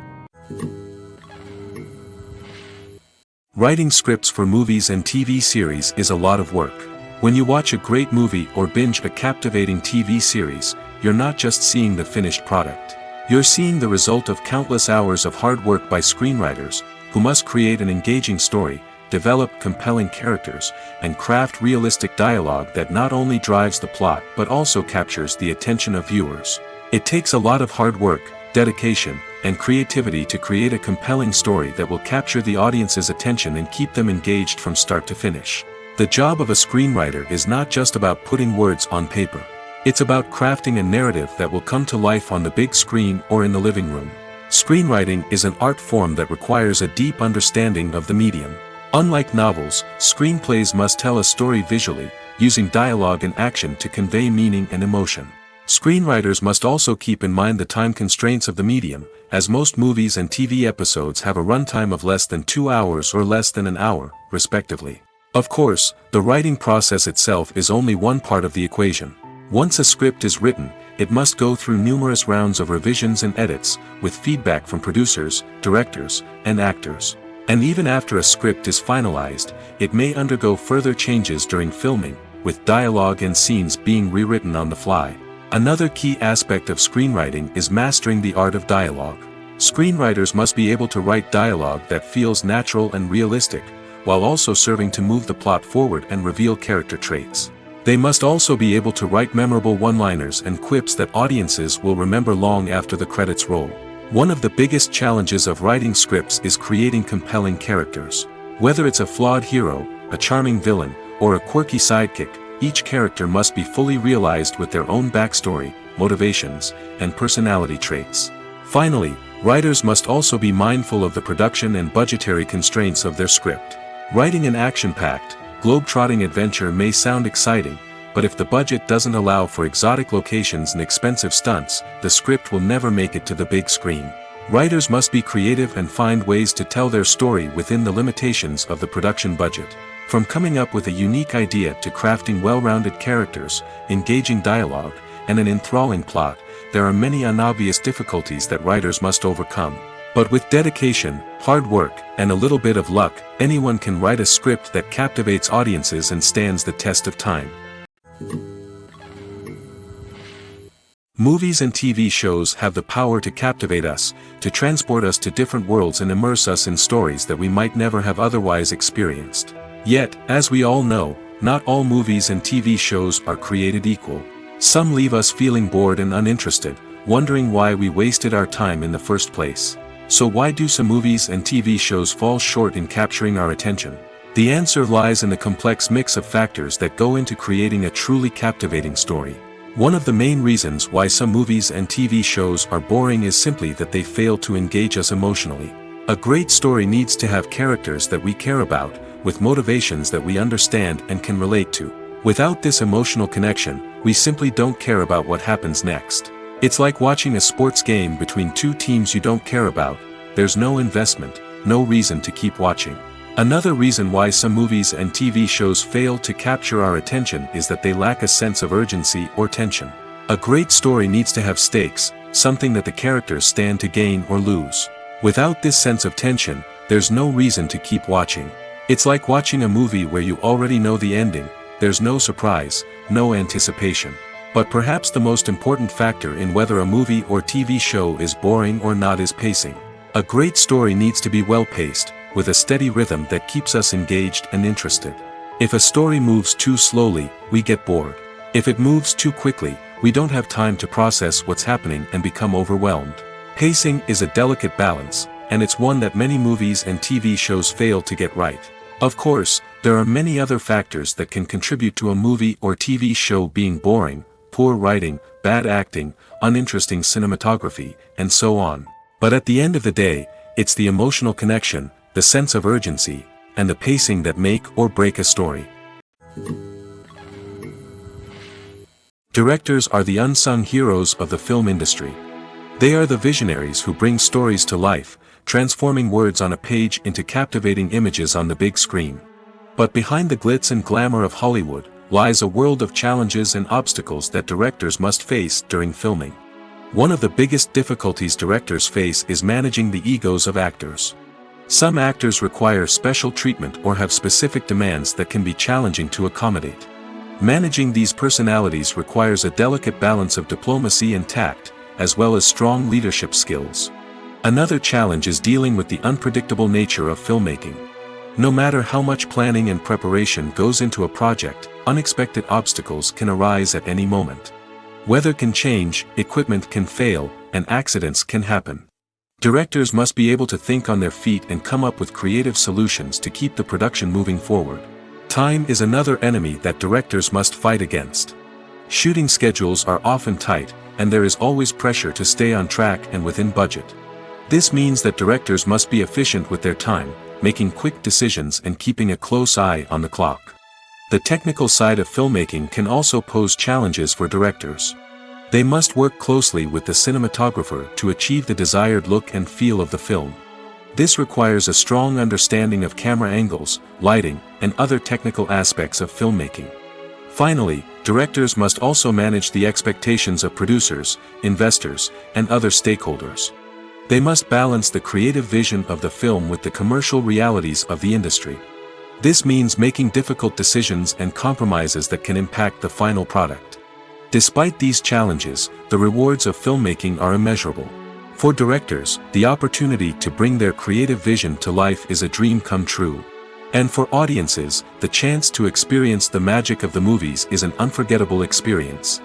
Writing scripts for movies and TV series is a lot of work. When you watch a great movie or binge a captivating TV series, you're not just seeing the finished product. You're seeing the result of countless hours of hard work by screenwriters, who must create an engaging story, develop compelling characters, and craft realistic dialogue that not only drives the plot but also captures the attention of viewers. It takes a lot of hard work, dedication, and creativity to create a compelling story that will capture the audience's attention and keep them engaged from start to finish. The job of a screenwriter is not just about putting words on paper. It's about crafting a narrative that will come to life on the big screen or in the living room. Screenwriting is an art form that requires a deep understanding of the medium. Unlike novels, screenplays must tell a story visually, using dialogue and action to convey meaning and emotion. Screenwriters must also keep in mind the time constraints of the medium, as most movies and TV episodes have a runtime of less than 2 hours or less than an hour, respectively. Of course, the writing process itself is only one part of the equation. Once a script is written, it must go through numerous rounds of revisions and edits, with feedback from producers, directors, and actors. And even after a script is finalized, it may undergo further changes during filming, with dialogue and scenes being rewritten on the fly. Another key aspect of screenwriting is mastering the art of dialogue. Screenwriters must be able to write dialogue that feels natural and realistic, while also serving to move the plot forward and reveal character traits. They must also be able to write memorable one-liners and quips that audiences will remember long after the credits roll. One of the biggest challenges of writing scripts is creating compelling characters. Whether it's a flawed hero, a charming villain, or a quirky sidekick, each character must be fully realized with their own backstory, motivations, and personality traits. Finally, writers must also be mindful of the production and budgetary constraints of their script. Writing an action-packed, globe-trotting adventure may sound exciting, but if the budget doesn't allow for exotic locations and expensive stunts, the script will never make it to the big screen. Writers must be creative and find ways to tell their story within the limitations of the production budget. From coming up with a unique idea to crafting well-rounded characters, engaging dialogue, and an enthralling plot, there are many unobvious difficulties that writers must overcome. But with dedication, hard work, and a little bit of luck, anyone can write a script that captivates audiences and stands the test of time. Movies and TV shows have the power to captivate us, to transport us to different worlds and immerse us in stories that we might never have otherwise experienced. Yet, as we all know, not all movies and TV shows are created equal. Some leave us feeling bored and uninterested, wondering why we wasted our time in the first place. So why do some movies and TV shows fall short in capturing our attention? The answer lies in the complex mix of factors that go into creating a truly captivating story. One of the main reasons why some movies and TV shows are boring is simply that they fail to engage us emotionally. A great story needs to have characters that we care about, with motivations that we understand and can relate to. Without this emotional connection, we simply don't care about what happens next. It's like watching a sports game between two teams you don't care about. There's no investment, no reason to keep watching. Another reason why some movies and TV shows fail to capture our attention is that they lack a sense of urgency or tension. A great story needs to have stakes, something that the characters stand to gain or lose. Without this sense of tension, there's no reason to keep watching. It's like watching a movie where you already know the ending. There's no surprise, no anticipation. But perhaps the most important factor in whether a movie or TV show is boring or not is pacing. A great story needs to be well-paced, with a steady rhythm that keeps us engaged and interested. If a story moves too slowly, we get bored. If it moves too quickly, we don't have time to process what's happening and become overwhelmed. Pacing is a delicate balance, and it's one that many movies and TV shows fail to get right. Of course, there are many other factors that can contribute to a movie or TV show being boring: poor writing, bad acting, uninteresting cinematography, and so on. But at the end of the day, it's the emotional connection, the sense of urgency, and the pacing that make or break a story. Directors are the unsung heroes of the film industry. They are the visionaries who bring stories to life, transforming words on a page into captivating images on the big screen. But behind the glitz and glamour of Hollywood lies a world of challenges and obstacles that directors must face during filming. One of the biggest difficulties directors face is managing the egos of actors. Some actors require special treatment or have specific demands that can be challenging to accommodate. Managing these personalities requires a delicate balance of diplomacy and tact, as well as strong leadership skills. Another challenge is dealing with the unpredictable nature of filmmaking. No matter how much planning and preparation goes into a project, unexpected obstacles can arise at any moment. Weather can change, equipment can fail, and accidents can happen. Directors must be able to think on their feet and come up with creative solutions to keep the production moving forward. Time is another enemy that directors must fight against. Shooting schedules are often tight, and there is always pressure to stay on track and within budget. This means that directors must be efficient with their time, making quick decisions and keeping a close eye on the clock. The technical side of filmmaking can also pose challenges for directors. They must work closely with the cinematographer to achieve the desired look and feel of the film. This requires a strong understanding of camera angles, lighting, and other technical aspects of filmmaking. Finally, directors must also manage the expectations of producers, investors, and other stakeholders. They must balance the creative vision of the film with the commercial realities of the industry. This means making difficult decisions and compromises that can impact the final product. Despite these challenges, the rewards of filmmaking are immeasurable. For directors, the opportunity to bring their creative vision to life is a dream come true. And for audiences, the chance to experience the magic of the movies is an unforgettable experience.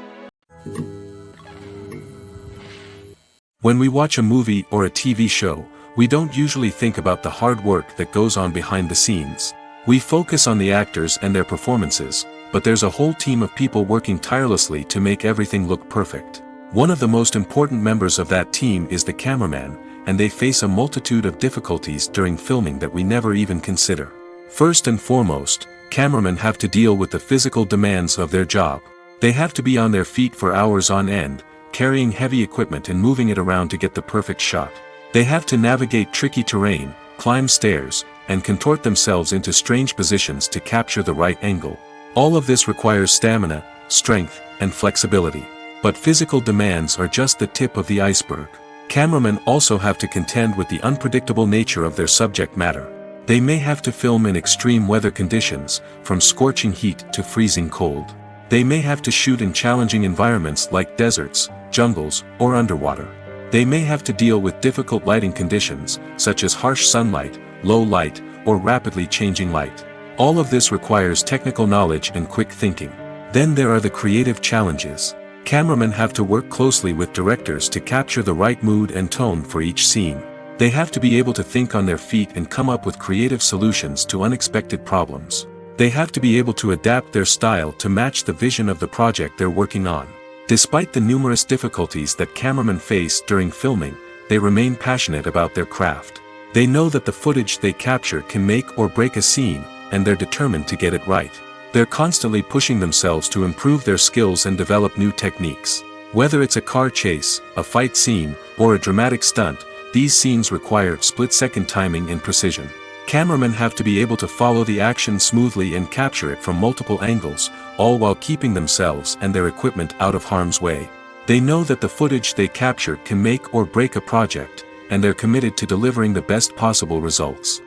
When we watch a movie or a TV show, we don't usually think about the hard work that goes on behind the scenes. We focus on the actors and their performances, but there's a whole team of people working tirelessly to make everything look perfect. One of the most important members of that team is the cameraman, and they face a multitude of difficulties during filming that we never even consider. First and foremost, cameramen have to deal with the physical demands of their job. They have to be on their feet for hours on end, carrying heavy equipment and moving it around to get the perfect shot. They have to navigate tricky terrain, climb stairs, and contort themselves into strange positions to capture the right angle. All of this requires stamina, strength, and flexibility. But physical demands are just the tip of the iceberg. Cameramen also have to contend with the unpredictable nature of their subject matter. They may have to film in extreme weather conditions, from scorching heat to freezing cold. They may have to shoot in challenging environments like deserts, jungles, or underwater. They may have to deal with difficult lighting conditions, such as harsh sunlight, low light, or rapidly changing light. All of this requires technical knowledge and quick thinking. Then there are the creative challenges. Cameramen have to work closely with directors to capture the right mood and tone for each scene. They have to be able to think on their feet and come up with creative solutions to unexpected problems. They have to be able to adapt their style to match the vision of the project they're working on. Despite the numerous difficulties that cameramen face during filming, they remain passionate about their craft. They know that the footage they capture can make or break a scene, and they're determined to get it right. They're constantly pushing themselves to improve their skills and develop new techniques. Whether it's a car chase, a fight scene, or a dramatic stunt, these scenes require split-second timing and precision. Cameramen have to be able to follow the action smoothly and capture it from multiple angles, all while keeping themselves and their equipment out of harm's way. They know that the footage they capture can make or break a project, and they're committed to delivering the best possible results.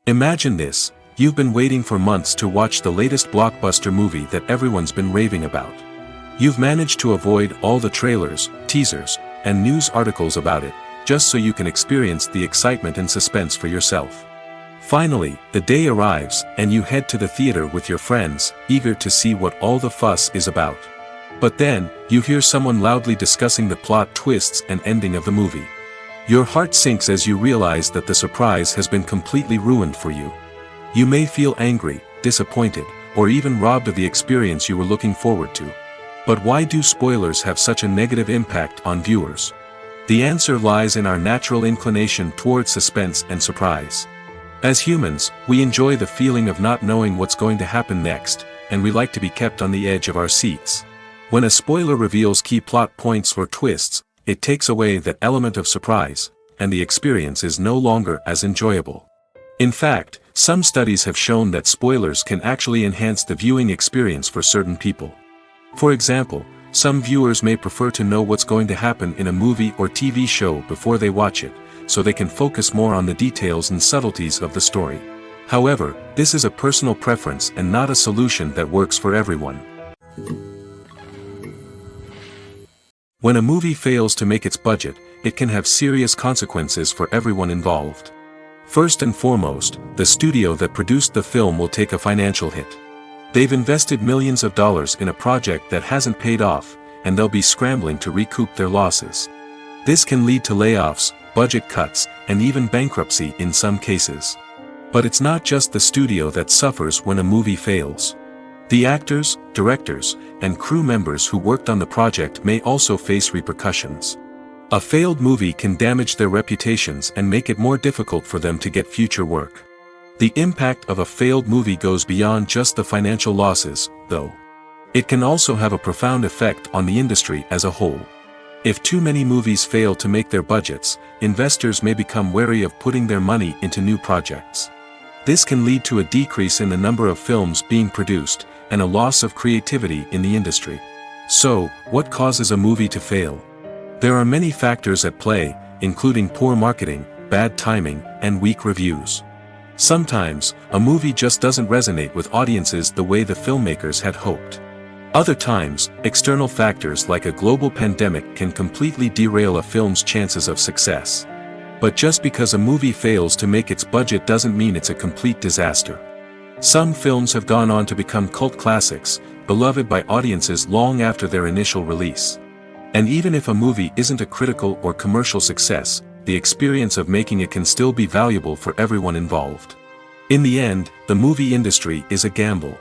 Imagine this: you've been waiting for months to watch the latest blockbuster movie that everyone's been raving about. You've managed to avoid all the trailers, teasers, and news articles about it, just so you can experience the excitement and suspense for yourself. Finally, the day arrives, and you head to the theater with your friends, eager to see what all the fuss is about. But then, you hear someone loudly discussing the plot twists and ending of the movie. Your heart sinks as you realize that the surprise has been completely ruined for you. You may feel angry, disappointed, or even robbed of the experience you were looking forward to. But why do spoilers have such a negative impact on viewers? The answer lies in our natural inclination towards suspense and surprise. As humans, we enjoy the feeling of not knowing what's going to happen next, and we like to be kept on the edge of our seats. When a spoiler reveals key plot points or twists, it takes away that element of surprise, and the experience is no longer as enjoyable. In fact, some studies have shown that spoilers can actually enhance the viewing experience for certain people. For example, some viewers may prefer to know what's going to happen in a movie or TV show before they watch it, so they can focus more on the details and subtleties of the story. However, this is a personal preference and not a solution that works for everyone. When a movie fails to make its budget, it can have serious consequences for everyone involved. First and foremost, the studio that produced the film will take a financial hit. They've invested millions of dollars in a project that hasn't paid off, and they'll be scrambling to recoup their losses. This can lead to layoffs, budget cuts, and even bankruptcy in some cases. But it's not just the studio that suffers when a movie fails. The actors, directors, and crew members who worked on the project may also face repercussions. A failed movie can damage their reputations and make it more difficult for them to get future work. The impact of a failed movie goes beyond just the financial losses, though. It can also have a profound effect on the industry as a whole. If too many movies fail to make their budgets, investors may become wary of putting their money into new projects. This can lead to a decrease in the number of films being produced, and a loss of creativity in the industry. So, what causes a movie to fail? There are many factors at play, including poor marketing, bad timing, and weak reviews. Sometimes, a movie just doesn't resonate with audiences the way the filmmakers had hoped. Other times, external factors like a global pandemic can completely derail a film's chances of success. But just because a movie fails to make its budget doesn't mean it's a complete disaster. Some films have gone on to become cult classics, beloved by audiences long after their initial release. And even if a movie isn't a critical or commercial success, the experience of making it can still be valuable for everyone involved. In the end, the movie industry is a gamble.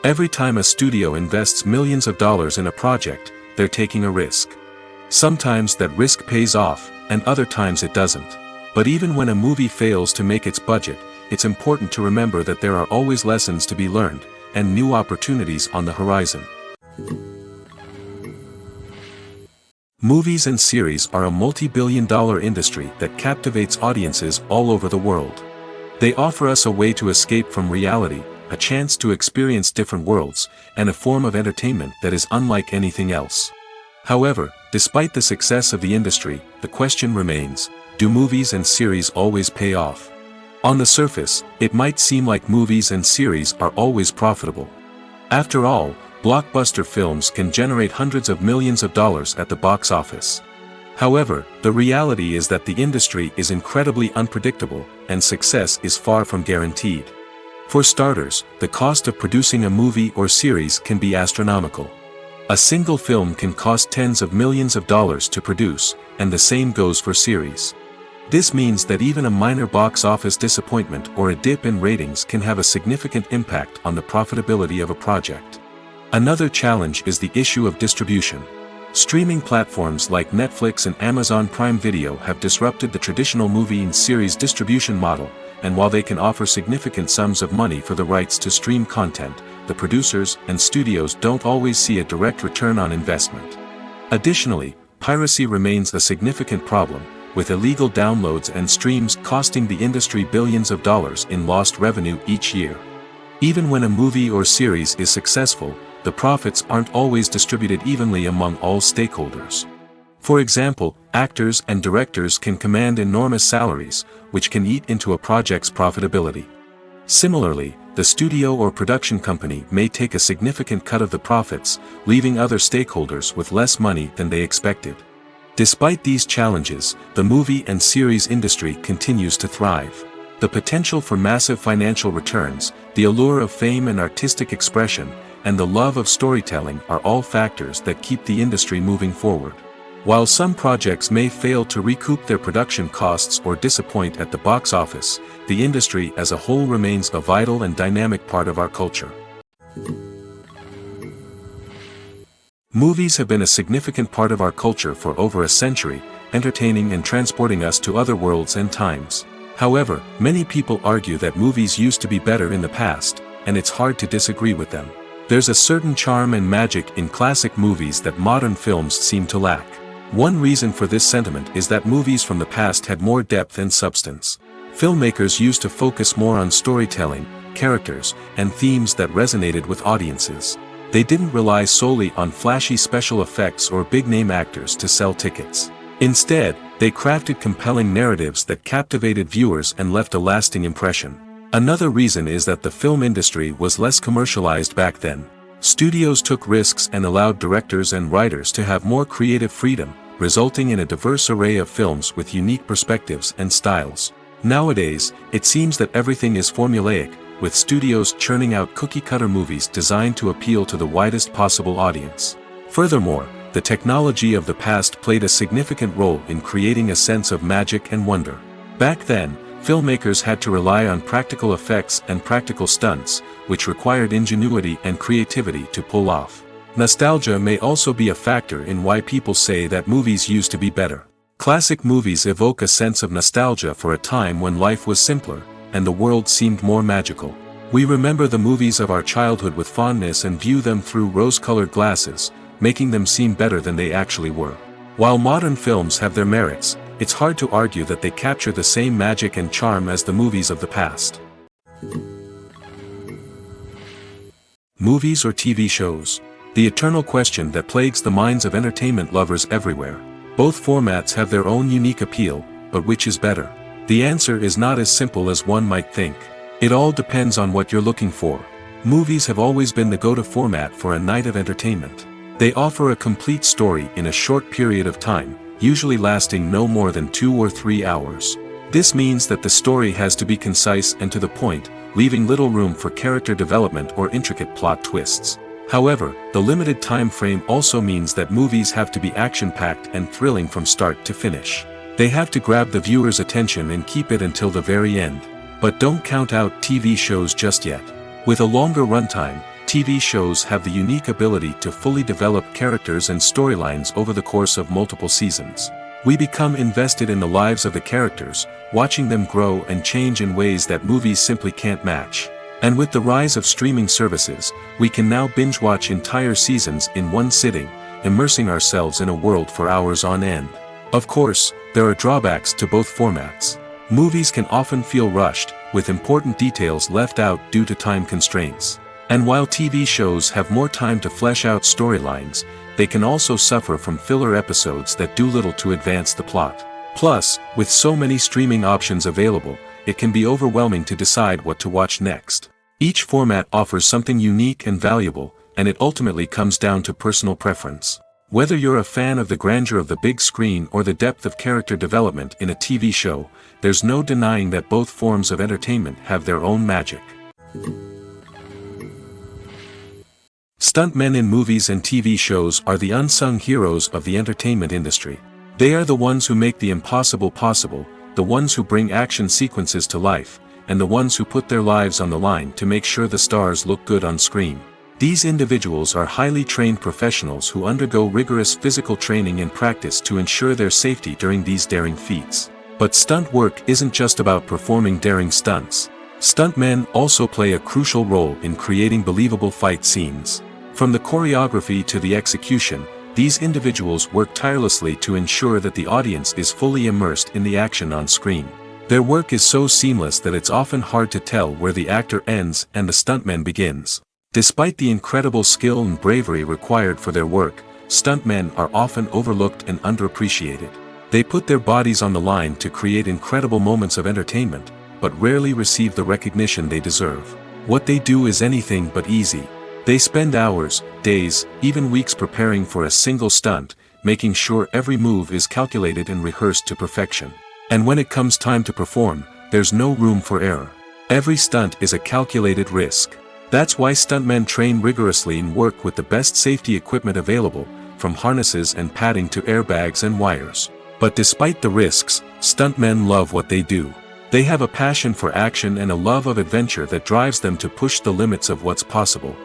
Every time a studio invests millions of dollars in a project, they're taking a risk. Sometimes that risk pays off, and other times it doesn't. But even when a movie fails to make its budget, it's important to remember that there are always lessons to be learned, and new opportunities on the horizon. Movies and series are a multi-billion-dollar industry that captivates audiences all over the world. They offer us a way to escape from reality, a chance to experience different worlds, and a form of entertainment that is unlike anything else. However, despite the success of the industry, the question remains, do movies and series always pay off? On the surface, it might seem like movies and series are always profitable. After all, blockbuster films can generate hundreds of millions of dollars at the box office. However, the reality is that the industry is incredibly unpredictable, and success is far from guaranteed. For starters, the cost of producing a movie or series can be astronomical. A single film can cost tens of millions of dollars to produce, and the same goes for series. This means that even a minor box office disappointment or a dip in ratings can have a significant impact on the profitability of a project. Another challenge is the issue of distribution. Streaming platforms like Netflix and Amazon Prime Video have disrupted the traditional movie and series distribution model, and while they can offer significant sums of money for the rights to stream content, the producers and studios don't always see a direct return on investment. Additionally, piracy remains a significant problem, with illegal downloads and streams costing the industry billions of dollars in lost revenue each year. Even when a movie or series is successful, the profits aren't always distributed evenly among all stakeholders. For example, actors and directors can command enormous salaries, which can eat into a project's profitability. Similarly, the studio or production company may take a significant cut of the profits, leaving other stakeholders with less money than they expected. Despite these challenges, the movie and series industry continues to thrive. The potential for massive financial returns, the allure of fame and artistic expression, and the love of storytelling are all factors that keep the industry moving forward. While some projects may fail to recoup their production costs or disappoint at the box office, the industry as a whole remains a vital and dynamic part of our culture. Movies have been a significant part of our culture for over a century, entertaining and transporting us to other worlds and times. However, many people argue that movies used to be better in the past, and it's hard to disagree with them. There's a certain charm and magic in classic movies that modern films seem to lack. One reason for this sentiment is that movies from the past had more depth and substance. Filmmakers used to focus more on storytelling, characters, and themes that resonated with audiences. They didn't rely solely on flashy special effects or big-name actors to sell tickets. Instead, they crafted compelling narratives that captivated viewers and left a lasting impression. Another reason is that the film industry was less commercialized back then. Studios took risks and allowed directors and writers to have more creative freedom, resulting in a diverse array of films with unique perspectives and styles. Nowadays, it seems that everything is formulaic, with studios churning out cookie-cutter movies designed to appeal to the widest possible audience. Furthermore, the technology of the past played a significant role in creating a sense of magic and wonder. Back then, filmmakers had to rely on practical effects and practical stunts, which required ingenuity and creativity to pull off. Nostalgia may also be a factor in why people say that movies used to be better. Classic movies evoke a sense of nostalgia for a time when life was simpler, and the world seemed more magical. We remember the movies of our childhood with fondness and view them through rose-colored glasses, making them seem better than they actually were. While modern films have their merits, it's hard to argue that they capture the same magic and charm as the movies of the past. Movies or TV shows? The eternal question that plagues the minds of entertainment lovers everywhere. Both formats have their own unique appeal, but which is better? The answer is not as simple as one might think. It all depends on what you're looking for. Movies have always been the go-to format for a night of entertainment. They offer a complete story in a short period of time, usually lasting no more than 2 or 3 hours. This means that the story has to be concise and to the point, leaving little room for character development or intricate plot twists. However, the limited time frame also means that movies have to be action-packed and thrilling from start to finish. They have to grab the viewer's attention and keep it until the very end. But don't count out TV shows just yet. With a longer runtime, TV shows have the unique ability to fully develop characters and storylines over the course of multiple seasons. We become invested in the lives of the characters, watching them grow and change in ways that movies simply can't match. And with the rise of streaming services, we can now binge-watch entire seasons in one sitting, immersing ourselves in a world for hours on end. Of course, there are drawbacks to both formats. Movies can often feel rushed, with important details left out due to time constraints. And while TV shows have more time to flesh out storylines, they can also suffer from filler episodes that do little to advance the plot. Plus, with so many streaming options available, it can be overwhelming to decide what to watch next. Each format offers something unique and valuable, and it ultimately comes down to personal preference. Whether you're a fan of the grandeur of the big screen or the depth of character development in a TV show, there's no denying that both forms of entertainment have their own magic. Stuntmen in movies and TV shows are the unsung heroes of the entertainment industry. They are the ones who make the impossible possible, the ones who bring action sequences to life, and the ones who put their lives on the line to make sure the stars look good on screen. These individuals are highly trained professionals who undergo rigorous physical training and practice to ensure their safety during these daring feats. But stunt work isn't just about performing daring stunts. Stuntmen also play a crucial role in creating believable fight scenes. From the choreography to the execution, these individuals work tirelessly to ensure that the audience is fully immersed in the action on screen. Their work is so seamless that it's often hard to tell where the actor ends and the stuntman begins. Despite the incredible skill and bravery required for their work, stuntmen are often overlooked and underappreciated. They put their bodies on the line to create incredible moments of entertainment, but rarely receive the recognition they deserve. What they do is anything but easy. They spend hours, days, even weeks preparing for a single stunt, making sure every move is calculated and rehearsed to perfection. And when it comes time to perform, there's no room for error. Every stunt is a calculated risk. That's why stuntmen train rigorously and work with the best safety equipment available, from harnesses and padding to airbags and wires. But despite the risks, stuntmen love what they do. They have a passion for action and a love of adventure that drives them to push the limits of what's possible.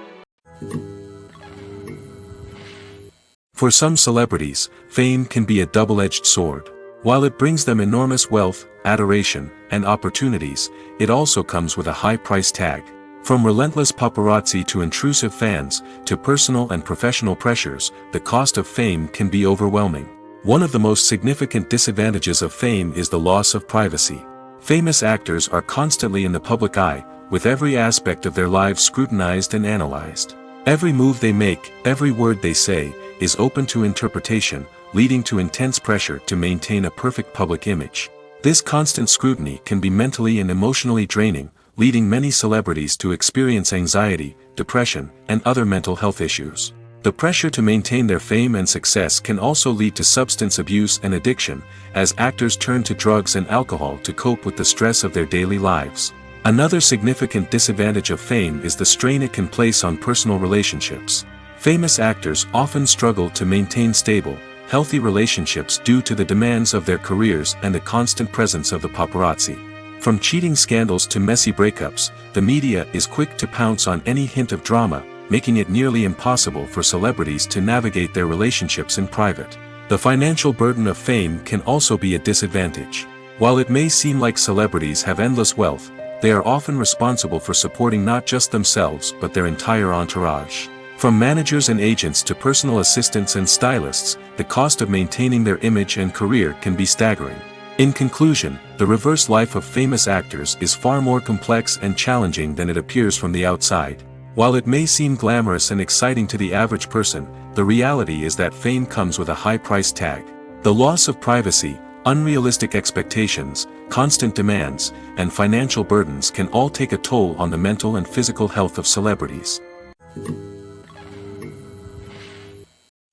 For some celebrities, fame can be a double-edged sword. While it brings them enormous wealth, adoration, and opportunities, it also comes with a high price tag. From relentless paparazzi to intrusive fans, to personal and professional pressures, the cost of fame can be overwhelming. One of the most significant disadvantages of fame is the loss of privacy. Famous actors are constantly in the public eye, with every aspect of their lives scrutinized and analyzed. Every move they make, every word they say, is open to interpretation, leading to intense pressure to maintain a perfect public image. This constant scrutiny can be mentally and emotionally draining, leading many celebrities to experience anxiety, depression, and other mental health issues. The pressure to maintain their fame and success can also lead to substance abuse and addiction, as actors turn to drugs and alcohol to cope with the stress of their daily lives. Another significant disadvantage of fame is the strain it can place on personal relationships. Famous actors often struggle to maintain stable, healthy relationships due to the demands of their careers and the constant presence of the paparazzi. From cheating scandals to messy breakups, the media is quick to pounce on any hint of drama, making it nearly impossible for celebrities to navigate their relationships in private. The financial burden of fame can also be a disadvantage. While it may seem like celebrities have endless wealth, they are often responsible for supporting not just themselves but their entire entourage. From managers and agents to personal assistants and stylists, the cost of maintaining their image and career can be staggering. In conclusion, the reverse life of famous actors is far more complex and challenging than it appears from the outside. While it may seem glamorous and exciting to the average person, the reality is that fame comes with a high price tag. The loss of privacy, unrealistic expectations, constant demands, and financial burdens can all take a toll on the mental and physical health of celebrities.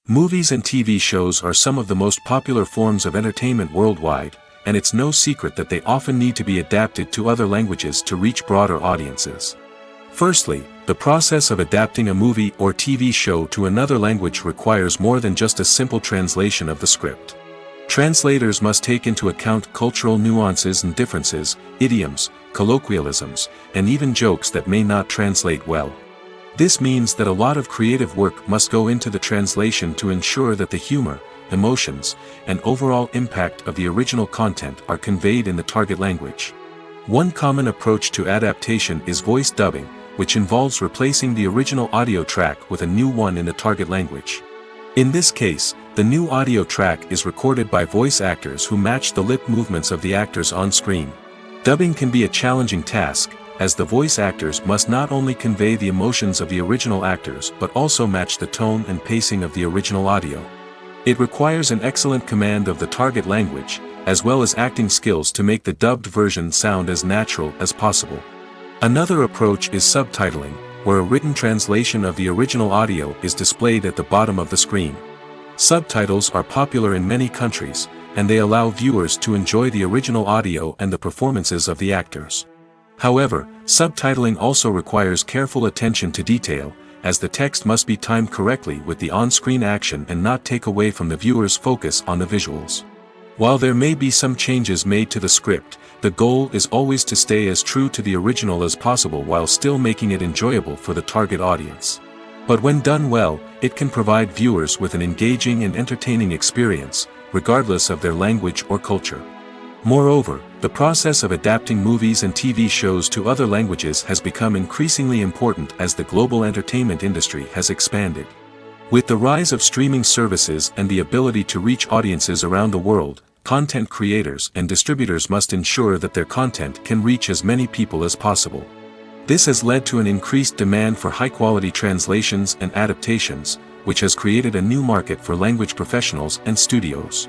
Movies and TV shows are some of the most popular forms of entertainment worldwide, and it's no secret that they often need to be adapted to other languages to reach broader audiences. Firstly, the process of adapting a movie or TV show to another language requires more than just a simple translation of the script. Translators must take into account cultural nuances and differences, idioms, colloquialisms, and even jokes that may not translate well. This means that a lot of creative work must go into the translation to ensure that the humor, emotions, and overall impact of the original content are conveyed in the target language. One common approach to adaptation is voice dubbing, which involves replacing the original audio track with a new one in the target language. In this case, the new audio track is recorded by voice actors who match the lip movements of the actors on screen. Dubbing can be a challenging task, as the voice actors must not only convey the emotions of the original actors but also match the tone and pacing of the original audio. It requires an excellent command of the target language, as well as acting skills to make the dubbed version sound as natural as possible. Another approach is subtitling, where a written translation of the original audio is displayed at the bottom of the screen. Subtitles are popular in many countries, and they allow viewers to enjoy the original audio and the performances of the actors. However, subtitling also requires careful attention to detail, as the text must be timed correctly with the on-screen action and not take away from the viewer's focus on the visuals. While there may be some changes made to the script, the goal is always to stay as true to the original as possible while still making it enjoyable for the target audience. But when done well, it can provide viewers with an engaging and entertaining experience, regardless of their language or culture. Moreover, the process of adapting movies and TV shows to other languages has become increasingly important as the global entertainment industry has expanded. With the rise of streaming services and the ability to reach audiences around the world, content creators and distributors must ensure that their content can reach as many people as possible. This has led to an increased demand for high-quality translations and adaptations, which has created a new market for language professionals and studios.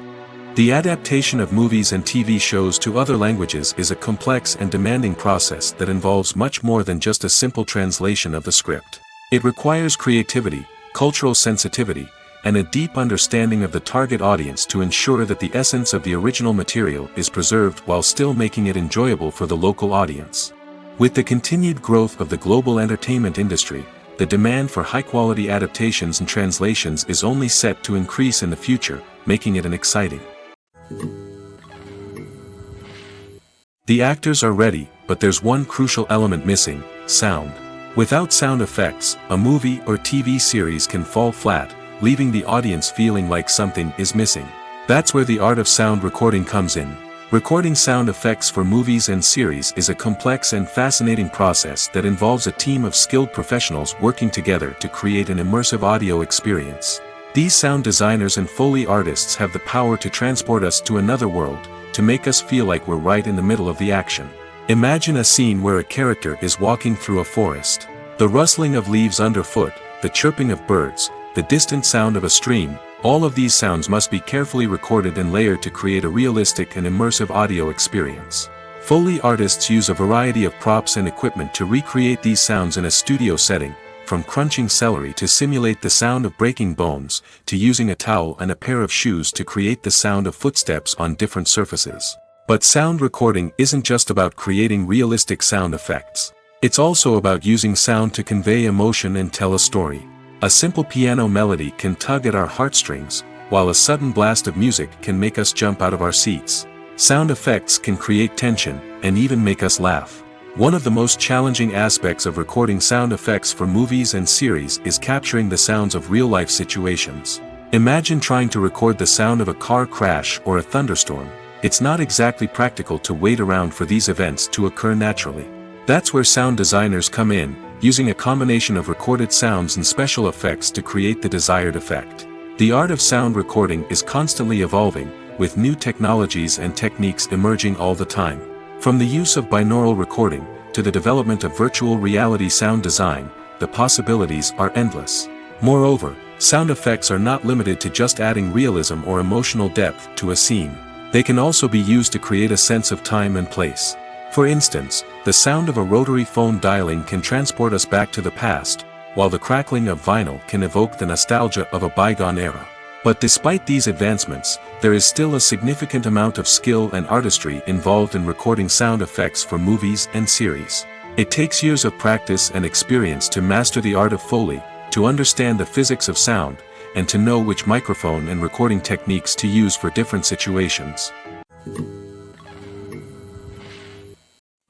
The adaptation of movies and TV shows to other languages is a complex and demanding process that involves much more than just a simple translation of the script. It requires creativity, cultural sensitivity, and a deep understanding of the target audience to ensure that the essence of the original material is preserved while still making it enjoyable for the local audience. With the continued growth of the global entertainment industry, the demand for high-quality adaptations and translations is only set to increase in the future, making it an exciting. The actors are ready, but there's one crucial element missing: sound. Without sound effects, a movie or TV series can fall flat, leaving the audience feeling like something is missing. That's where the art of sound recording comes in. Recording sound effects for movies and series is a complex and fascinating process that involves a team of skilled professionals working together to create an immersive audio experience. These sound designers and Foley artists have the power to transport us to another world, to make us feel like we're right in the middle of the action. Imagine a scene where a character is walking through a forest. The rustling of leaves underfoot, the chirping of birds, the distant sound of a stream, all of these sounds must be carefully recorded and layered to create a realistic and immersive audio experience. Foley artists use a variety of props and equipment to recreate these sounds in a studio setting, from crunching celery to simulate the sound of breaking bones, to using a towel and a pair of shoes to create the sound of footsteps on different surfaces. But sound recording isn't just about creating realistic sound effects. It's also about using sound to convey emotion and tell a story. A simple piano melody can tug at our heartstrings, while a sudden blast of music can make us jump out of our seats. Sound effects can create tension, and even make us laugh. One of the most challenging aspects of recording sound effects for movies and series is capturing the sounds of real-life situations. Imagine trying to record the sound of a car crash or a thunderstorm. It's not exactly practical to wait around for these events to occur naturally. That's where sound designers come in, using a combination of recorded sounds and special effects to create the desired effect. The art of sound recording is constantly evolving, with new technologies and techniques emerging all the time. From the use of binaural recording, to the development of virtual reality sound design, the possibilities are endless. Moreover, sound effects are not limited to just adding realism or emotional depth to a scene. They can also be used to create a sense of time and place. For instance, the sound of a rotary phone dialing can transport us back to the past, while the crackling of vinyl can evoke the nostalgia of a bygone era. But despite these advancements, there is still a significant amount of skill and artistry involved in recording sound effects for movies and series. It takes years of practice and experience to master the art of Foley, to understand the physics of sound, and to know which microphone and recording techniques to use for different situations.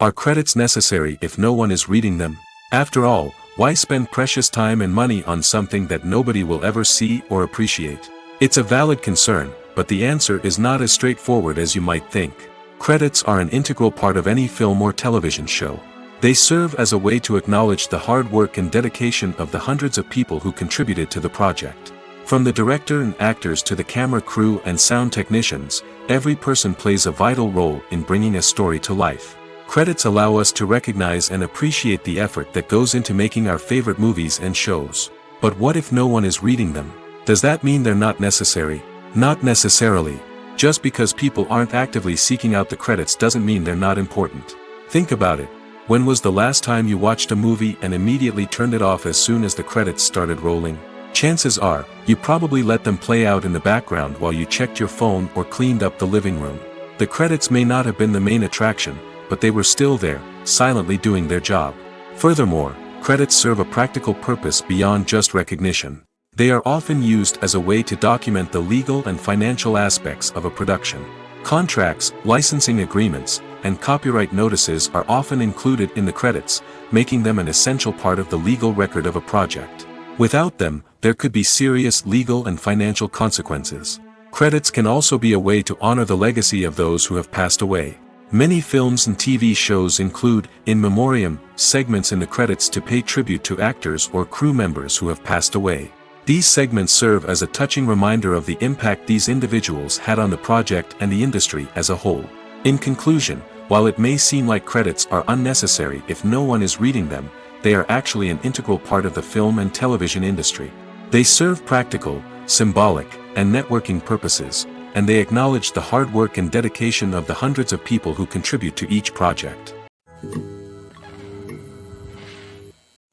Are credits necessary if no one is reading them? After all, why spend precious time and money on something that nobody will ever see or appreciate? It's a valid concern, but the answer is not as straightforward as you might think. Credits are an integral part of any film or television show. They serve as a way to acknowledge the hard work and dedication of the hundreds of people who contributed to the project. From the director and actors to the camera crew and sound technicians, every person plays a vital role in bringing a story to life. Credits allow us to recognize and appreciate the effort that goes into making our favorite movies and shows. But what if no one is reading them? Does that mean they're not necessary? Not necessarily. Just because people aren't actively seeking out the credits doesn't mean they're not important. Think about it. When was the last time you watched a movie and immediately turned it off as soon as the credits started rolling? Chances are, you probably let them play out in the background while you checked your phone or cleaned up the living room. The credits may not have been the main attraction, but they were still there, silently doing their job. Furthermore, credits serve a practical purpose beyond just recognition. They are often used as a way to document the legal and financial aspects of a production. Contracts, licensing agreements, and copyright notices are often included in the credits, making them an essential part of the legal record of a project. Without them, there could be serious legal and financial consequences. Credits can also be a way to honor the legacy of those who have passed away. Many films and TV shows include, in memoriam, segments in the credits to pay tribute to actors or crew members who have passed away. These segments serve as a touching reminder of the impact these individuals had on the project and the industry as a whole. In conclusion, while it may seem like credits are unnecessary if no one is reading them, they are actually an integral part of the film and television industry. They serve practical, symbolic, and networking purposes, and they acknowledge the hard work and dedication of the hundreds of people who contribute to each project.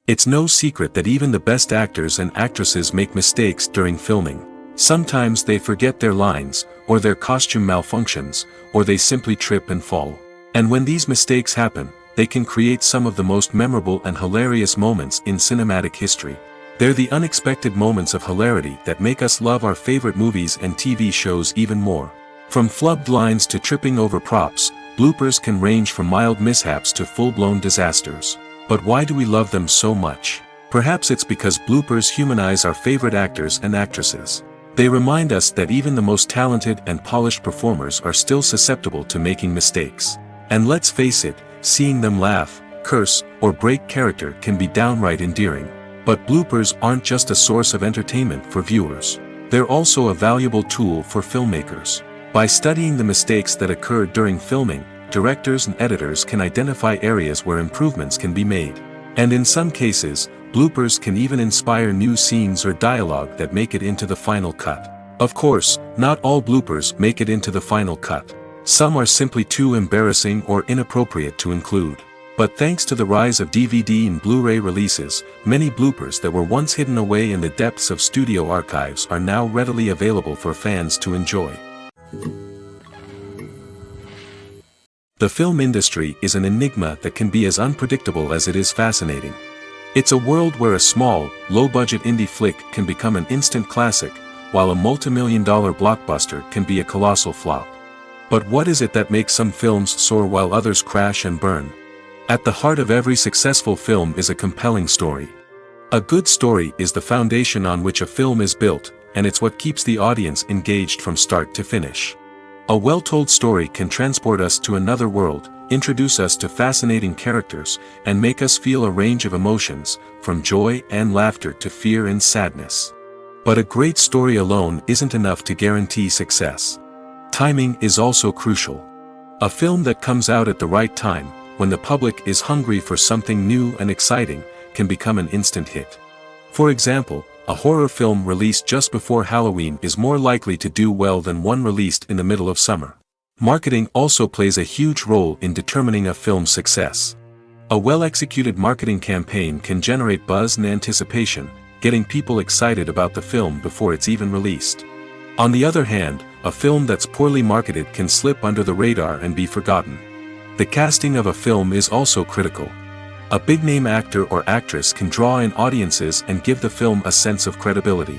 It's no secret that even the best actors and actresses make mistakes during filming. Sometimes they forget their lines, or their costume malfunctions, or they simply trip and fall. And when these mistakes happen, they can create some of the most memorable and hilarious moments in cinematic history. They're the unexpected moments of hilarity that make us love our favorite movies and TV shows even more. From flubbed lines to tripping over props, bloopers can range from mild mishaps to full-blown disasters. But why do we love them so much? Perhaps it's because bloopers humanize our favorite actors and actresses. They remind us that even the most talented and polished performers are still susceptible to making mistakes. And let's face it, seeing them laugh, curse, or break character can be downright endearing. But bloopers aren't just a source of entertainment for viewers. They're also a valuable tool for filmmakers. By studying the mistakes that occurred during filming, directors and editors can identify areas where improvements can be made. And in some cases, bloopers can even inspire new scenes or dialogue that make it into the final cut. Of course, not all bloopers make it into the final cut. Some are simply too embarrassing or inappropriate to include. But thanks to the rise of DVD and Blu-ray releases, many bloopers that were once hidden away in the depths of studio archives are now readily available for fans to enjoy. The film industry is an enigma that can be as unpredictable as it is fascinating. It's a world where a small, low-budget indie flick can become an instant classic, while a multi-million-dollar blockbuster can be a colossal flop. But what is it that makes some films soar while others crash and burn? At the heart of every successful film is a compelling story. A good story is the foundation on which a film is built, and it's what keeps the audience engaged from start to finish. A well-told story can transport us to another world, introduce us to fascinating characters, and make us feel a range of emotions, from joy and laughter to fear and sadness. But a great story alone isn't enough to guarantee success. Timing is also crucial. A film that comes out at the right time, when the public is hungry for something new and exciting, can become an instant hit. For example, a horror film released just before Halloween is more likely to do well than one released in the middle of summer. Marketing also plays a huge role in determining a film's success. A well-executed marketing campaign can generate buzz and anticipation, getting people excited about the film before it's even released. On the other hand, a film that's poorly marketed can slip under the radar and be forgotten. The casting of a film is also critical. A big-name actor or actress can draw in audiences and give the film a sense of credibility.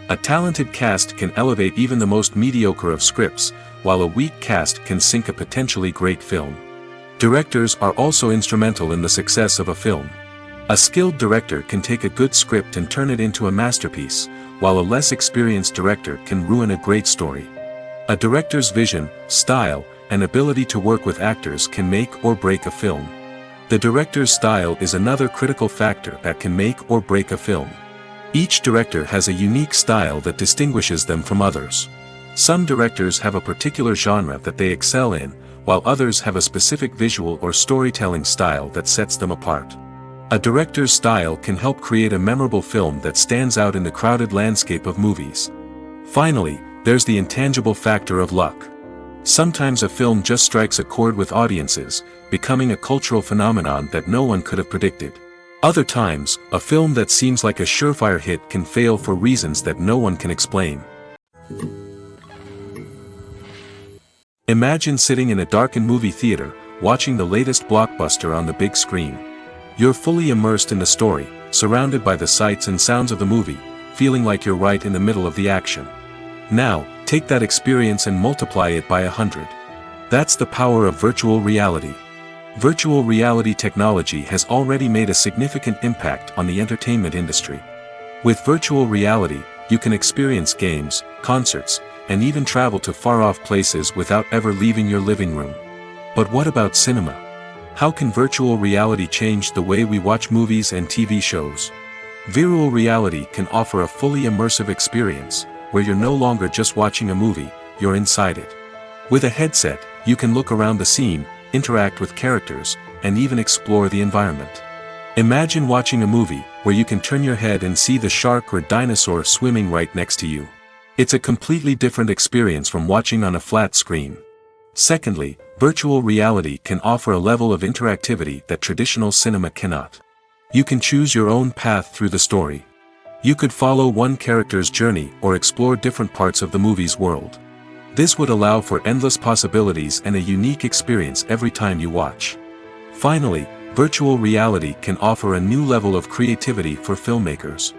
A talented cast can elevate even the most mediocre of scripts, while a weak cast can sink a potentially great film. Directors are also instrumental in the success of a film. A skilled director can take a good script and turn it into a masterpiece, while a less experienced director can ruin a great story. A director's vision, style, and ability to work with actors can make or break a film. The director's style is another critical factor that can make or break a film. Each director has a unique style that distinguishes them from others. Some directors have a particular genre that they excel in, while others have a specific visual or storytelling style that sets them apart. A director's style can help create a memorable film that stands out in the crowded landscape of movies. Finally, there's the intangible factor of luck. Sometimes a film just strikes a chord with audiences, becoming a cultural phenomenon that no one could have predicted. Other times, a film that seems like a surefire hit can fail for reasons that no one can explain. Imagine sitting in a darkened movie theater, watching the latest blockbuster on the big screen. You're fully immersed in the story, surrounded by the sights and sounds of the movie, feeling like you're right in the middle of the action. Now, take that experience and multiply it by 100. That's the power of virtual reality. Virtual reality technology has already made a significant impact on the entertainment industry. With virtual reality, you can experience games, concerts, and even travel to far-off places without ever leaving your living room. But what about cinema? How can virtual reality change the way we watch movies and TV shows? Virtual reality can offer a fully immersive experience, where you're no longer just watching a movie, you're inside it. With a headset, you can look around the scene, interact with characters, and even explore the environment. Imagine watching a movie where you can turn your head and see the shark or dinosaur swimming right next to you. It's a completely different experience from watching on a flat screen. Secondly, virtual reality can offer a level of interactivity that traditional cinema cannot. You can choose your own path through the story. You could follow one character's journey or explore different parts of the movie's world. This would allow for endless possibilities and a unique experience every time you watch. Finally, virtual reality can offer a new level of creativity for filmmakers.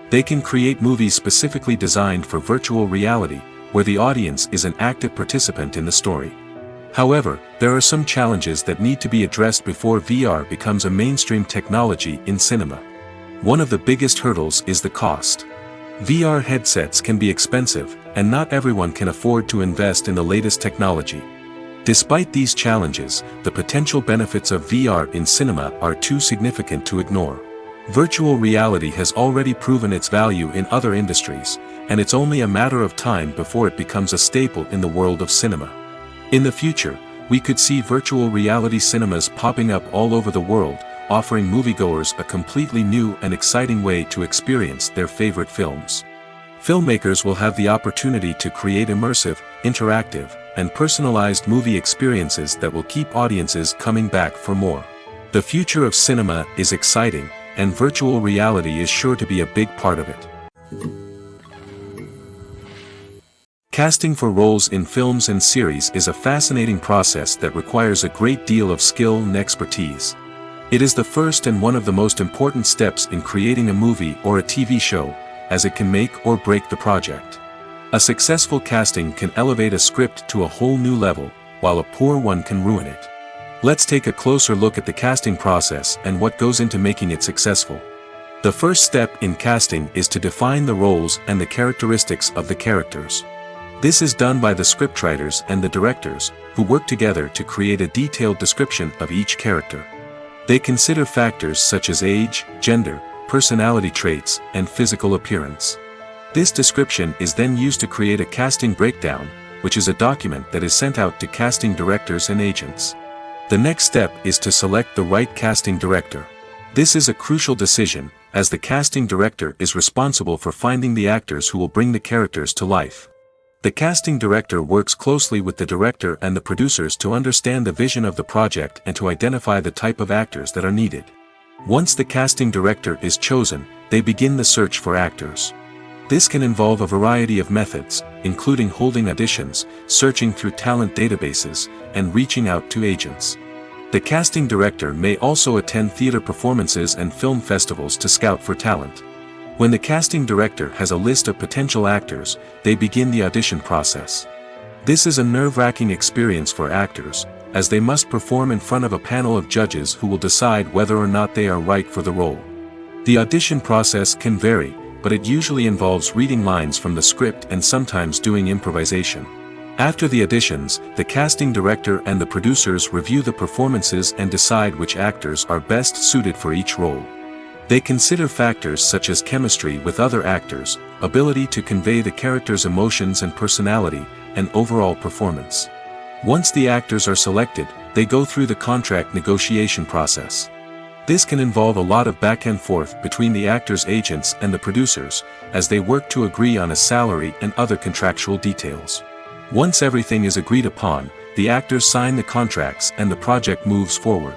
They can create movies specifically designed for virtual reality, where the audience is an active participant in the story. However, there are some challenges that need to be addressed before VR becomes a mainstream technology in cinema. One of the biggest hurdles is the cost. VR headsets can be expensive, and not everyone can afford to invest in the latest technology. Despite these challenges, the potential benefits of VR in cinema are too significant to ignore. Virtual reality has already proven its value in other industries, and it's only a matter of time before it becomes a staple in the world of cinema. In the future, we could see virtual reality cinemas popping up all over the world, offering moviegoers a completely new and exciting way to experience their favorite films. Filmmakers will have the opportunity to create immersive, interactive, and personalized movie experiences that will keep audiences coming back for more. The future of cinema is exciting, and virtual reality is sure to be a big part of it. Casting for roles in films and series is a fascinating process that requires a great deal of skill and expertise. It is the first and one of the most important steps in creating a movie or a TV show, as it can make or break the project. A successful casting can elevate a script to a whole new level, while a poor one can ruin it. Let's take a closer look at the casting process and what goes into making it successful. The first step in casting is to define the roles and the characteristics of the characters. This is done by the scriptwriters and the directors, who work together to create a detailed description of each character. They consider factors such as age, gender, personality traits, and physical appearance. This description is then used to create a casting breakdown, which is a document that is sent out to casting directors and agents. The next step is to select the right casting director. This is a crucial decision, as the casting director is responsible for finding the actors who will bring the characters to life. The casting director works closely with the director and the producers to understand the vision of the project and to identify the type of actors that are needed. Once the casting director is chosen, they begin the search for actors. This can involve a variety of methods, including holding auditions, searching through talent databases, and reaching out to agents. The casting director may also attend theater performances and film festivals to scout for talent. When the casting director has a list of potential actors, they begin the audition process. This is a nerve-wracking experience for actors, as they must perform in front of a panel of judges who will decide whether or not they are right for the role. The audition process can vary, but it usually involves reading lines from the script and sometimes doing improvisation. After the auditions, the casting director and the producers review the performances and decide which actors are best suited for each role. They consider factors such as chemistry with other actors, ability to convey the character's emotions and personality, and overall performance. Once the actors are selected, they go through the contract negotiation process. This can involve a lot of back and forth between the actors' agents and the producers, as they work to agree on a salary and other contractual details. Once everything is agreed upon, the actors sign the contracts and the project moves forward.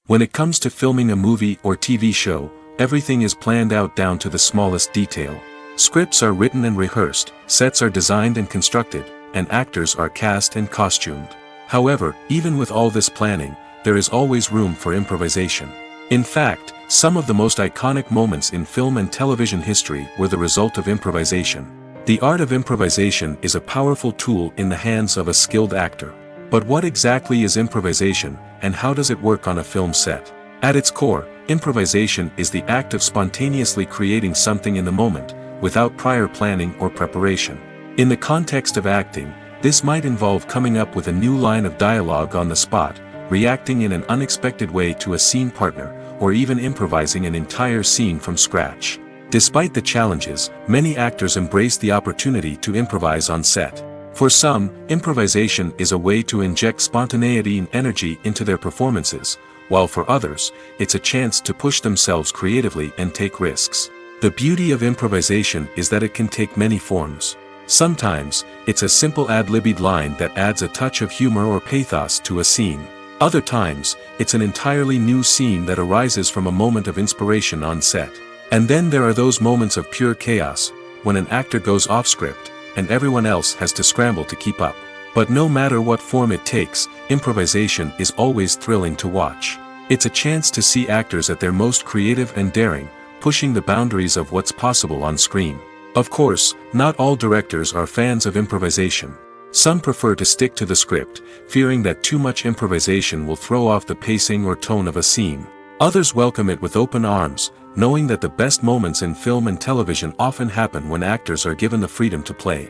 When it comes to filming a movie or TV show, everything is planned out down to the smallest detail. Scripts are written and rehearsed, sets are designed and constructed, and actors are cast and costumed. However, even with all this planning, there is always room for improvisation. In fact, some of the most iconic moments in film and television history were the result of improvisation. The art of improvisation is a powerful tool in the hands of a skilled actor. But what exactly is improvisation, and how does it work on a film set? At its core, improvisation is the act of spontaneously creating something in the moment, without prior planning or preparation. In the context of acting, this might involve coming up with a new line of dialogue on the spot, reacting in an unexpected way to a scene partner, or even improvising an entire scene from scratch. Despite the challenges, many actors embrace the opportunity to improvise on set. For some, improvisation is a way to inject spontaneity and energy into their performances, while for others, it's a chance to push themselves creatively and take risks. The beauty of improvisation is that it can take many forms. Sometimes, it's a simple ad-libbed line that adds a touch of humor or pathos to a scene. Other times, it's an entirely new scene that arises from a moment of inspiration on set. And then there are those moments of pure chaos, when an actor goes off script, and everyone else has to scramble to keep up. But no matter what form it takes, improvisation is always thrilling to watch. It's a chance to see actors at their most creative and daring, pushing the boundaries of what's possible on screen. Of course, not all directors are fans of improvisation. Some prefer to stick to the script, fearing that too much improvisation will throw off the pacing or tone of a scene. Others welcome it with open arms, knowing that the best moments in film and television often happen when actors are given the freedom to play.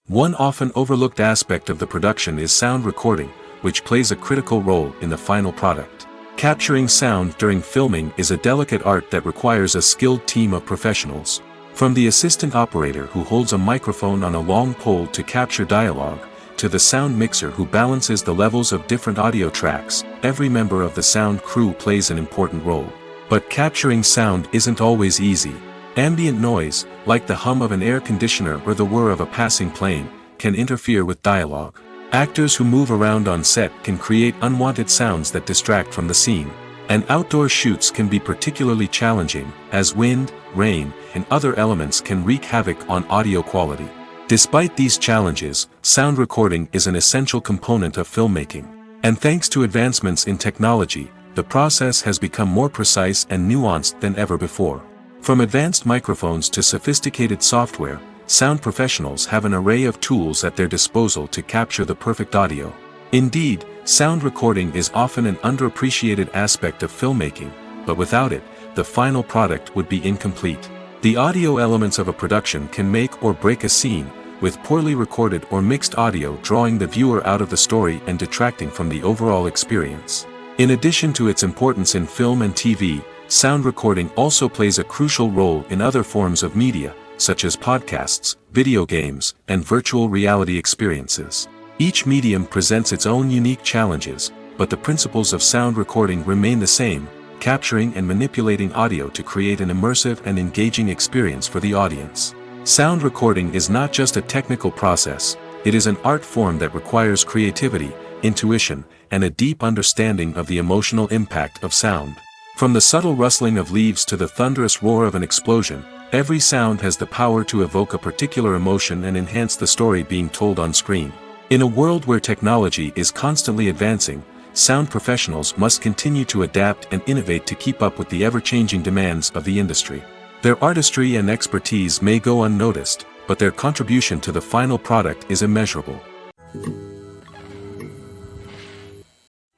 One often overlooked aspect of the production is sound recording, which plays a critical role in the final product. Capturing sound during filming is a delicate art that requires a skilled team of professionals. From the assistant operator who holds a microphone on a long pole to capture dialogue, to the sound mixer who balances the levels of different audio tracks, every member of the sound crew plays an important role. But capturing sound isn't always easy. Ambient noise, like the hum of an air conditioner or the whir of a passing plane, can interfere with dialogue. Actors who move around on set can create unwanted sounds that distract from the scene. And outdoor shoots can be particularly challenging, as wind, rain, and other elements can wreak havoc on audio quality. Despite these challenges, sound recording is an essential component of filmmaking. And thanks to advancements in technology, the process has become more precise and nuanced than ever before. From advanced microphones to sophisticated software, sound professionals have an array of tools at their disposal to capture the perfect audio. Indeed, sound recording is often an underappreciated aspect of filmmaking, but without it, the final product would be incomplete. The audio elements of a production can make or break a scene, with poorly recorded or mixed audio drawing the viewer out of the story and detracting from the overall experience. In addition to its importance in film and TV, sound recording also plays a crucial role in other forms of media, such as podcasts, video games, and virtual reality experiences. Each medium presents its own unique challenges, but the principles of sound recording remain the same, capturing and manipulating audio to create an immersive and engaging experience for the audience. Sound recording is not just a technical process, it is an art form that requires creativity, intuition, and a deep understanding of the emotional impact of sound. From the subtle rustling of leaves to the thunderous roar of an explosion, every sound has the power to evoke a particular emotion and enhance the story being told on screen. In a world where technology is constantly advancing, sound professionals must continue to adapt and innovate to keep up with the ever-changing demands of the industry. Their artistry and expertise may go unnoticed, but their contribution to the final product is immeasurable.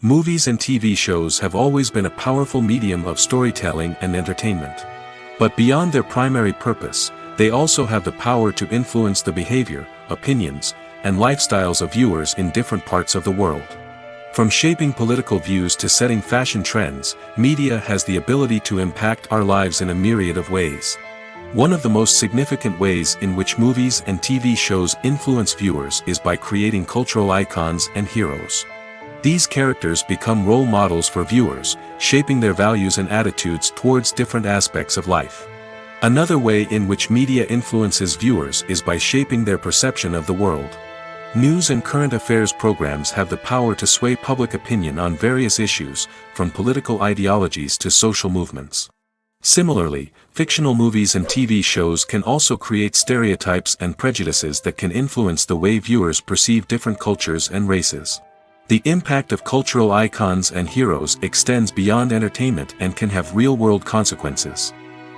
Movies and TV shows have always been a powerful medium of storytelling and entertainment. But beyond their primary purpose, they also have the power to influence the behavior, opinions, and lifestyles of viewers in different parts of the world. From shaping political views to setting fashion trends, media has the ability to impact our lives in a myriad of ways. One of the most significant ways in which movies and TV shows influence viewers is by creating cultural icons and heroes. These characters become role models for viewers, shaping their values and attitudes towards different aspects of life. Another way in which media influences viewers is by shaping their perception of the world. News and current affairs programs have the power to sway public opinion on various issues, from political ideologies to social movements. Similarly, fictional movies and TV shows can also create stereotypes and prejudices that can influence the way viewers perceive different cultures and races. The impact of cultural icons and heroes extends beyond entertainment and can have real-world consequences.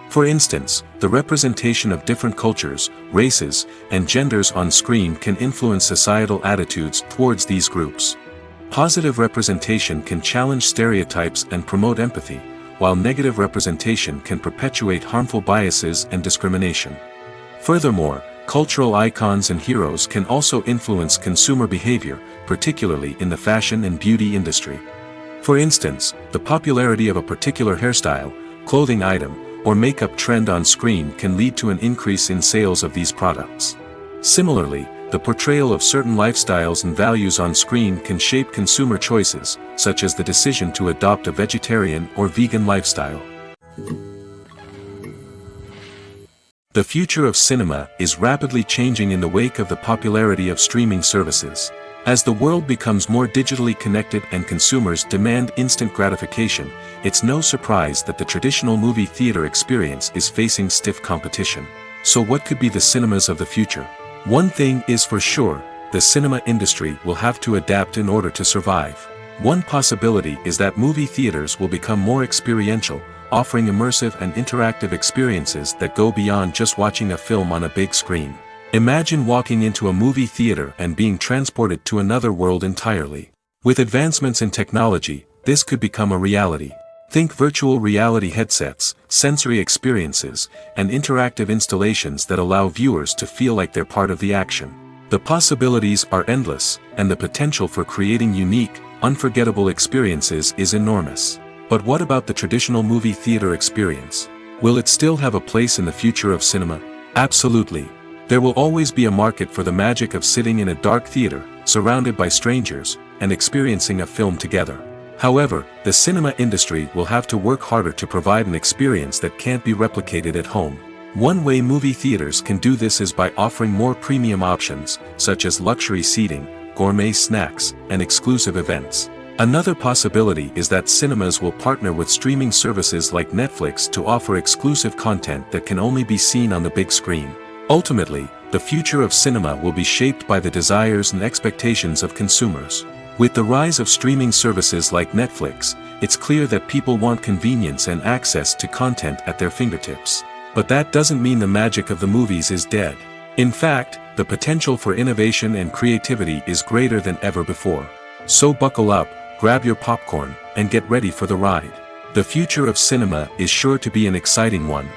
For instance, the representation of different cultures, races, and genders on screen can influence societal attitudes towards these groups. Positive representation can challenge stereotypes and promote empathy, while negative representation can perpetuate harmful biases and discrimination. Furthermore, cultural icons and heroes can also influence consumer behavior, particularly in the fashion and beauty industry. For instance, the popularity of a particular hairstyle, clothing item, or makeup trend on screen can lead to an increase in sales of these products. Similarly, the portrayal of certain lifestyles and values on screen can shape consumer choices, such as the decision to adopt a vegetarian or vegan lifestyle. The future of cinema is rapidly changing in the wake of the popularity of streaming services. As the world becomes more digitally connected and consumers demand instant gratification, it's no surprise that the traditional movie theater experience is facing stiff competition. So what could be the cinemas of the future? One thing is for sure, the cinema industry will have to adapt in order to survive. One possibility is that movie theaters will become more experiential, offering immersive and interactive experiences that go beyond just watching a film on a big screen. Imagine walking into a movie theater and being transported to another world entirely. With advancements in technology, this could become a reality. Think virtual reality headsets, sensory experiences, and interactive installations that allow viewers to feel like they're part of the action. The possibilities are endless, and the potential for creating unique, unforgettable experiences is enormous. But what about the traditional movie theater experience? Will it still have a place in the future of cinema? Absolutely. There will always be a market for the magic of sitting in a dark theater, surrounded by strangers, and experiencing a film together. However, the cinema industry will have to work harder to provide an experience that can't be replicated at home. One way movie theaters can do this is by offering more premium options, such as luxury seating, gourmet snacks, and exclusive events. Another possibility is that cinemas will partner with streaming services like Netflix to offer exclusive content that can only be seen on the big screen. Ultimately, the future of cinema will be shaped by the desires and expectations of consumers. With the rise of streaming services like Netflix, it's clear that people want convenience and access to content at their fingertips. But that doesn't mean the magic of the movies is dead. In fact, the potential for innovation and creativity is greater than ever before. So buckle up, grab your popcorn, and get ready for the ride. The future of cinema is sure to be an exciting one.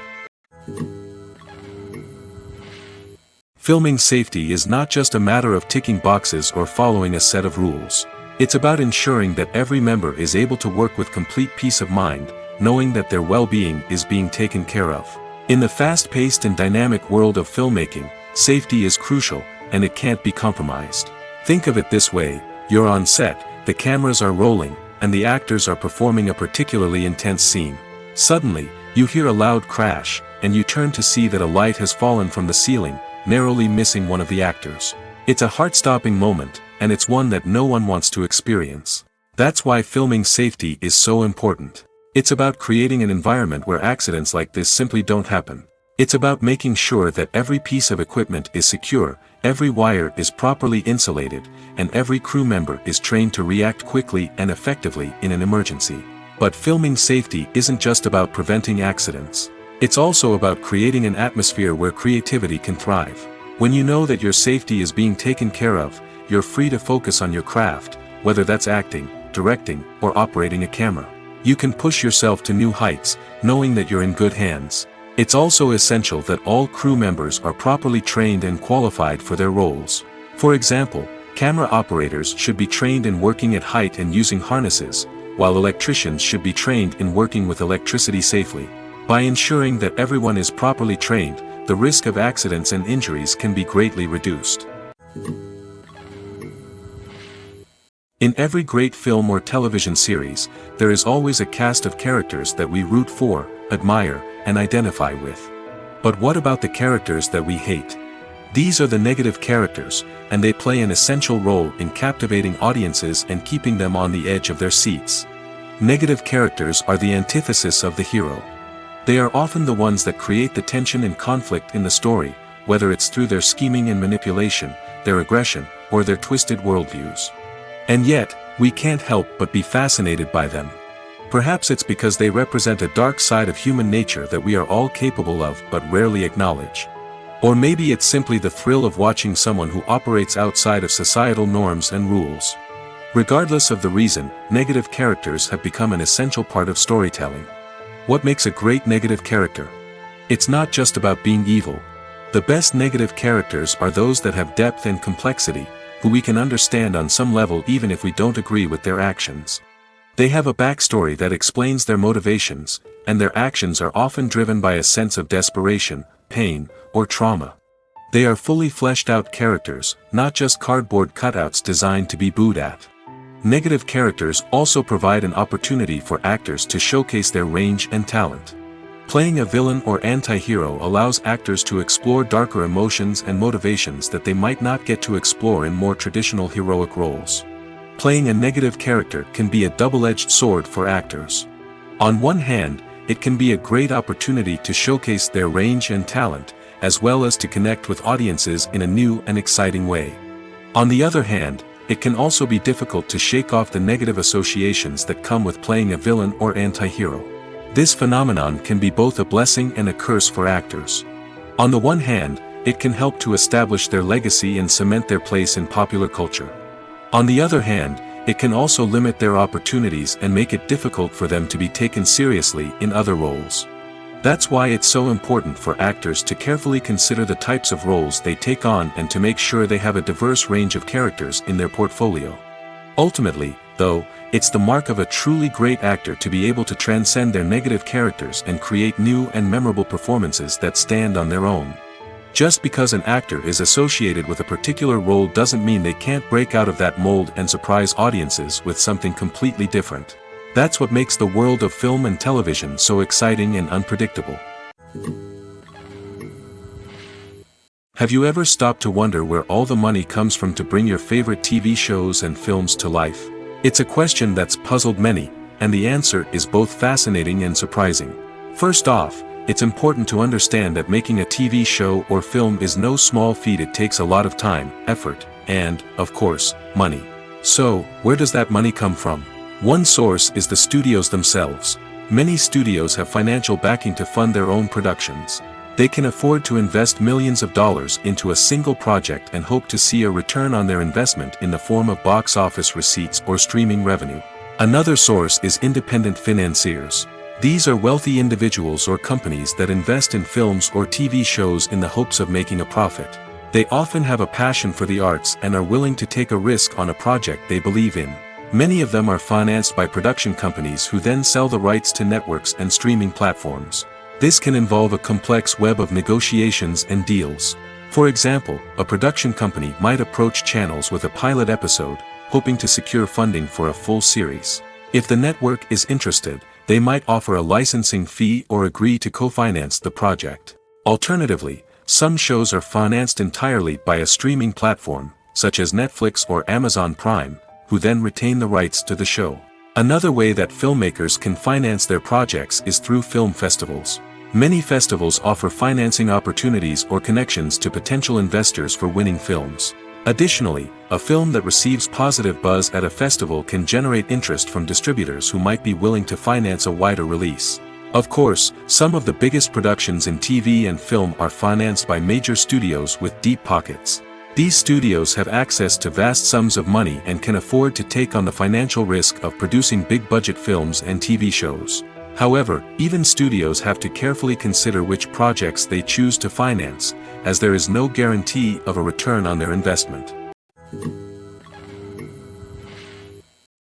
Filming safety is not just a matter of ticking boxes or following a set of rules. It's about ensuring that every member is able to work with complete peace of mind, knowing that their well-being is being taken care of. In the fast-paced and dynamic world of filmmaking, safety is crucial, and it can't be compromised. Think of it this way: you're on set, the cameras are rolling, and the actors are performing a particularly intense scene. Suddenly, you hear a loud crash, and you turn to see that a light has fallen from the ceiling, narrowly missing one of the actors. It's a heart-stopping moment, and it's one that no one wants to experience. That's why filming safety is so important. It's about creating an environment where accidents like this simply don't happen. It's about making sure that every piece of equipment is secure, every wire is properly insulated, and every crew member is trained to react quickly and effectively in an emergency. But filming safety isn't just about preventing accidents. It's also about creating an atmosphere where creativity can thrive. When you know that your safety is being taken care of, you're free to focus on your craft, whether that's acting, directing, or operating a camera. You can push yourself to new heights, knowing that you're in good hands. It's also essential that all crew members are properly trained and qualified for their roles. For example, camera operators should be trained in working at height and using harnesses, while electricians should be trained in working with electricity safely. By ensuring that everyone is properly trained, the risk of accidents and injuries can be greatly reduced. In every great film or television series, there is always a cast of characters that we root for, admire, and identify with. But what about the characters that we hate? These are the negative characters, and they play an essential role in captivating audiences and keeping them on the edge of their seats. Negative characters are the antithesis of the hero. They are often the ones that create the tension and conflict in the story, whether it's through their scheming and manipulation, their aggression, or their twisted worldviews. And yet, we can't help but be fascinated by them. Perhaps it's because they represent a dark side of human nature that we are all capable of but rarely acknowledge. Or maybe it's simply the thrill of watching someone who operates outside of societal norms and rules. Regardless of the reason, negative characters have become an essential part of storytelling. What makes a great negative character? It's not just about being evil. The best negative characters are those that have depth and complexity, who we can understand on some level even if we don't agree with their actions. They have a backstory that explains their motivations, and their actions are often driven by a sense of desperation, pain, or trauma. They are fully fleshed out characters, not just cardboard cutouts designed to be booed at. Negative characters also provide an opportunity for actors to showcase their range and talent. Playing a villain or anti-hero allows actors to explore darker emotions and motivations that they might not get to explore in more traditional heroic roles. Playing a negative character can be a double-edged sword for actors. On one hand, it can be a great opportunity to showcase their range and talent, as well as to connect with audiences in a new and exciting way. On the other hand, it can also be difficult to shake off the negative associations that come with playing a villain or anti-hero. This phenomenon can be both a blessing and a curse for actors. On the one hand, it can help to establish their legacy and cement their place in popular culture. On the other hand, it can also limit their opportunities and make it difficult for them to be taken seriously in other roles. That's why it's so important for actors to carefully consider the types of roles they take on and to make sure they have a diverse range of characters in their portfolio. Ultimately, though, it's the mark of a truly great actor to be able to transcend their negative characters and create new and memorable performances that stand on their own. Just because an actor is associated with a particular role doesn't mean they can't break out of that mold and surprise audiences with something completely different. That's what makes the world of film and television so exciting and unpredictable. Have you ever stopped to wonder where all the money comes from to bring your favorite TV shows and films to life? It's a question that's puzzled many, and the answer is both fascinating and surprising. First off, it's important to understand that making a TV show or film is no small feat. It takes a lot of time, effort, and, of course, money. So, where does that money come from? One source is the studios themselves. Many studios have financial backing to fund their own productions. They can afford to invest millions of dollars into a single project and hope to see a return on their investment in the form of box office receipts or streaming revenue. Another source is independent financiers. These are wealthy individuals or companies that invest in films or TV shows in the hopes of making a profit. They often have a passion for the arts and are willing to take a risk on a project they believe in. Many of them are financed by production companies who then sell the rights to networks and streaming platforms. This can involve a complex web of negotiations and deals. For example, a production company might approach channels with a pilot episode, hoping to secure funding for a full series. If the network is interested, they might offer a licensing fee or agree to co-finance the project. Alternatively, some shows are financed entirely by a streaming platform, such as Netflix or Amazon Prime, who then retain the rights to the show. Another way that filmmakers can finance their projects is through film festivals. Many festivals offer financing opportunities or connections to potential investors for winning films. Additionally, a film that receives positive buzz at a festival can generate interest from distributors who might be willing to finance a wider release. Of course, some of the biggest productions in TV and film are financed by major studios with deep pockets. These studios have access to vast sums of money and can afford to take on the financial risk of producing big-budget films and TV shows. However, even studios have to carefully consider which projects they choose to finance, as there is no guarantee of a return on their investment.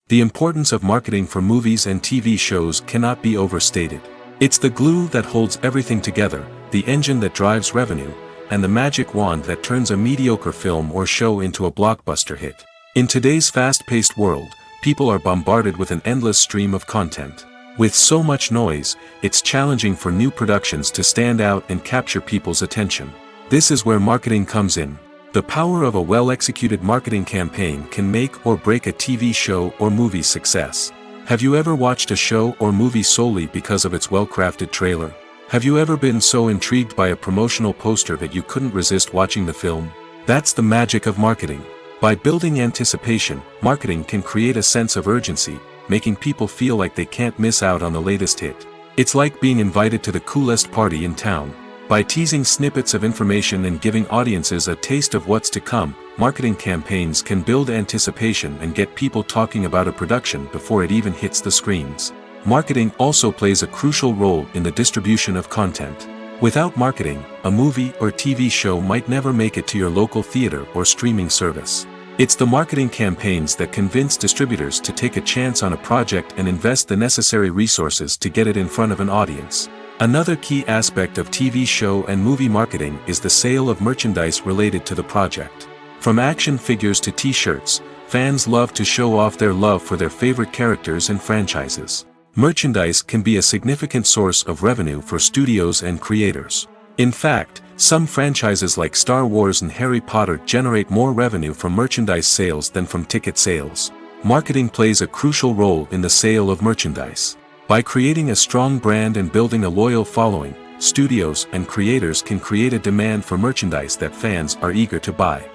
The importance of marketing for movies and TV shows cannot be overstated. It's the glue that holds everything together, the engine that drives revenue, and the magic wand that turns a mediocre film or show into a blockbuster hit. In today's fast-paced world, people are bombarded with an endless stream of content. With so much noise, it's challenging for new productions to stand out and capture people's attention. This is where marketing comes in. The power of a well-executed marketing campaign can make or break a TV show or movie's success. Have you ever watched a show or movie solely because of its well-crafted trailer? Have you ever been so intrigued by a promotional poster that you couldn't resist watching the film? That's the magic of marketing. By building anticipation, marketing can create a sense of urgency, making people feel like they can't miss out on the latest hit. It's like being invited to the coolest party in town. By teasing snippets of information and giving audiences a taste of what's to come, marketing campaigns can build anticipation and get people talking about a production before it even hits the screens. Marketing also plays a crucial role in the distribution of content. Without marketing, a movie or TV show might never make it to your local theater or streaming service. It's the marketing campaigns that convince distributors to take a chance on a project and invest the necessary resources to get it in front of an audience. Another key aspect of TV show and movie marketing is the sale of merchandise related to the project. From action figures to t-shirts, fans love to show off their love for their favorite characters and franchises. Merchandise can be a significant source of revenue for studios and creators. In fact, some franchises like Star Wars and Harry Potter generate more revenue from merchandise sales than from ticket sales. Marketing plays a crucial role in the sale of merchandise. By creating a strong brand and building a loyal following, studios and creators can create a demand for merchandise that fans are eager to buy.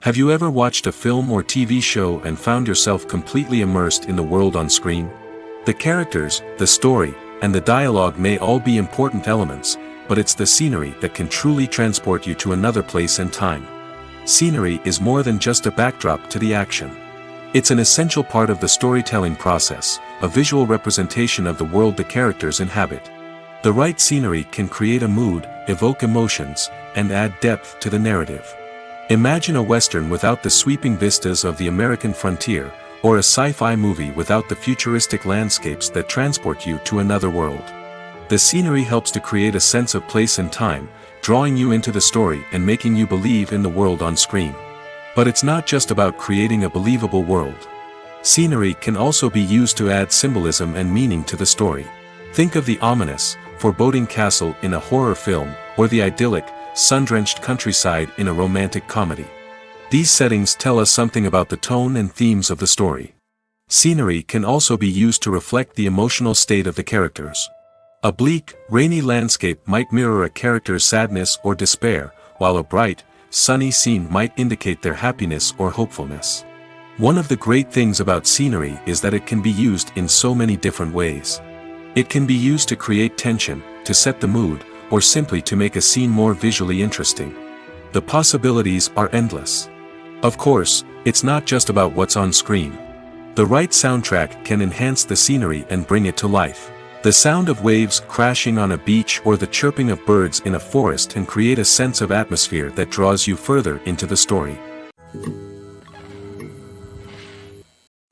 Have you ever watched a film or TV show and found yourself completely immersed in the world on screen? The characters, the story, and the dialogue may all be important elements, but it's the scenery that can truly transport you to another place and time. Scenery is more than just a backdrop to the action. It's an essential part of the storytelling process, a visual representation of the world the characters inhabit. The right scenery can create a mood, evoke emotions, and add depth to the narrative. Imagine a Western without the sweeping vistas of the American frontier, or a sci-fi movie without the futuristic landscapes that transport you to another world. The scenery helps to create a sense of place and time, drawing you into the story and making you believe in the world on screen. But it's not just about creating a believable world. Scenery can also be used to add symbolism and meaning to the story. Think of the ominous, foreboding castle in a horror film, or the idyllic, sun-drenched countryside in a romantic comedy. These settings tell us something about the tone and themes of the story. Scenery can also be used to reflect the emotional state of the characters. A bleak, rainy landscape might mirror a character's sadness or despair, while a bright, sunny scene might indicate their happiness or hopefulness. One of the great things about scenery is that it can be used in so many different ways. It can be used to create tension, to set the mood, or simply to make a scene more visually interesting. The possibilities are endless. Of course, it's not just about what's on screen. The right soundtrack can enhance the scenery and bring it to life. The sound of waves crashing on a beach or the chirping of birds in a forest can create a sense of atmosphere that draws you further into the story.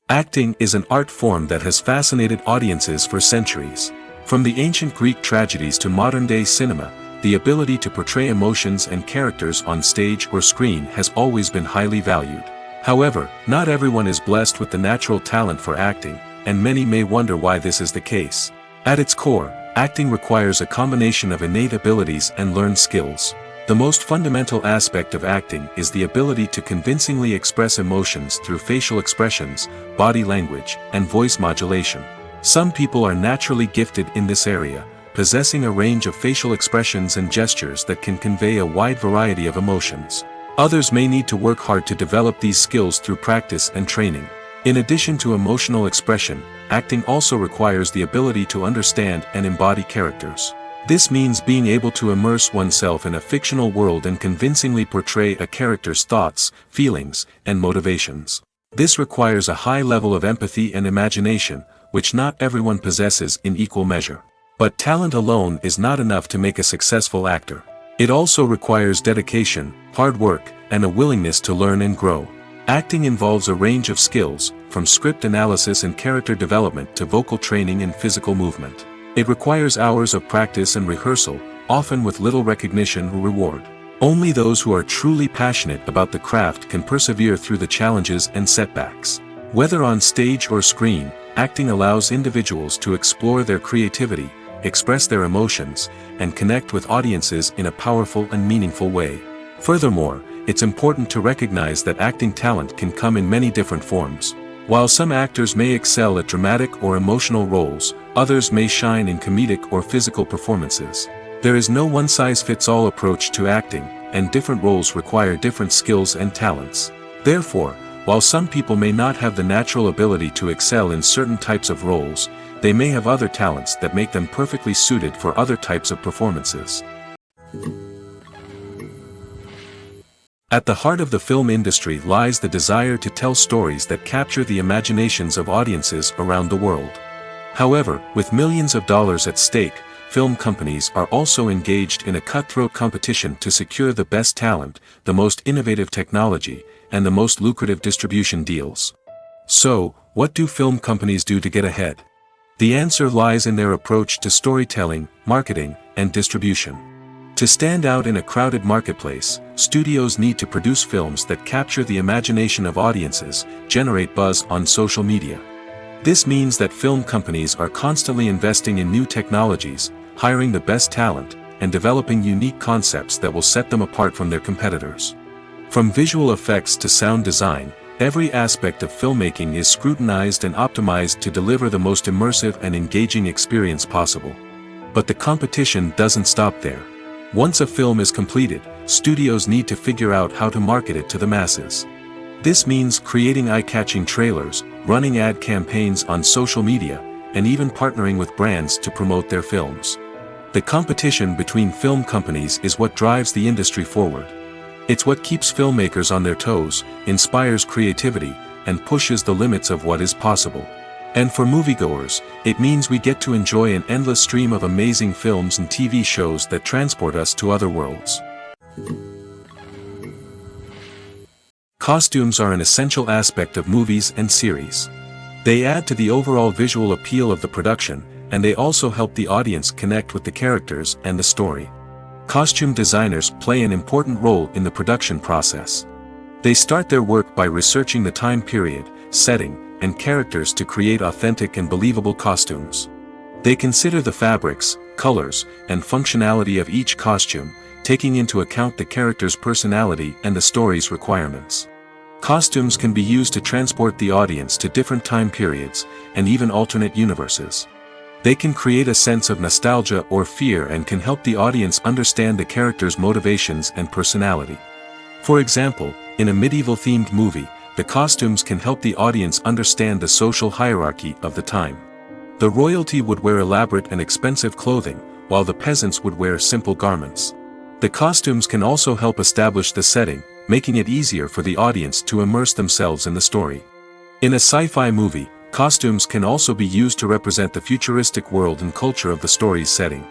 Acting is an art form that has fascinated audiences for centuries. From the ancient Greek tragedies to modern-day cinema, the ability to portray emotions and characters on stage or screen has always been highly valued. However, not everyone is blessed with the natural talent for acting, and many may wonder why this is the case. At its core, acting requires a combination of innate abilities and learned skills. The most fundamental aspect of acting is the ability to convincingly express emotions through facial expressions, body language, and voice modulation. Some people are naturally gifted in this area, possessing a range of facial expressions and gestures that can convey a wide variety of emotions. Others may need to work hard to develop these skills through practice and training. In addition to emotional expression, acting also requires the ability to understand and embody characters. This means being able to immerse oneself in a fictional world and convincingly portray a character's thoughts, feelings, and motivations. This requires a high level of empathy and imagination, which not everyone possesses in equal measure. But talent alone is not enough to make a successful actor. It also requires dedication, hard work, and a willingness to learn and grow. Acting involves a range of skills, from script analysis and character development to vocal training and physical movement. It requires hours of practice and rehearsal, often with little recognition or reward. Only those who are truly passionate about the craft can persevere through the challenges and setbacks. Whether on stage or screen, acting allows individuals to explore their creativity, express their emotions, and connect with audiences in a powerful and meaningful way. Furthermore, it's important to recognize that acting talent can come in many different forms. While some actors may excel at dramatic or emotional roles, others may shine in comedic or physical performances. There is no one-size-fits-all approach to acting, and different roles require different skills and talents. Therefore, while some people may not have the natural ability to excel in certain types of roles, they may have other talents that make them perfectly suited for other types of performances. At the heart of the film industry lies the desire to tell stories that capture the imaginations of audiences around the world. However, with millions of dollars at stake, film companies are also engaged in a cutthroat competition to secure the best talent, the most innovative technology, and the most lucrative distribution deals. So, what do film companies do to get ahead? The answer lies in their approach to storytelling, marketing, and distribution. To stand out in a crowded marketplace, studios need to produce films that capture the imagination of audiences, generate buzz on social media. This means that film companies are constantly investing in new technologies, hiring the best talent, and developing unique concepts that will set them apart from their competitors. From visual effects to sound design, every aspect of filmmaking is scrutinized and optimized to deliver the most immersive and engaging experience possible. But the competition doesn't stop there. Once a film is completed, studios need to figure out how to market it to the masses. This means creating eye-catching trailers, running ad campaigns on social media, and even partnering with brands to promote their films. The competition between film companies is what drives the industry forward. It's what keeps filmmakers on their toes, inspires creativity, and pushes the limits of what is possible. And for moviegoers, it means we get to enjoy an endless stream of amazing films and TV shows that transport us to other worlds. Costumes are an essential aspect of movies and series. They add to the overall visual appeal of the production, and they also help the audience connect with the characters and the story. Costume designers play an important role in the production process. They start their work by researching the time period, setting, and characters to create authentic and believable costumes. They consider the fabrics, colors, and functionality of each costume, taking into account the character's personality and the story's requirements. Costumes can be used to transport the audience to different time periods, and even alternate universes. They can create a sense of nostalgia or fear and can help the audience understand the character's motivations and personality. For example, in a medieval-themed movie, the costumes can help the audience understand the social hierarchy of the time. The royalty would wear elaborate and expensive clothing, while the peasants would wear simple garments. The costumes can also help establish the setting, making it easier for the audience to immerse themselves in the story. In a sci-fi movie, costumes can also be used to represent the futuristic world and culture of the story's setting.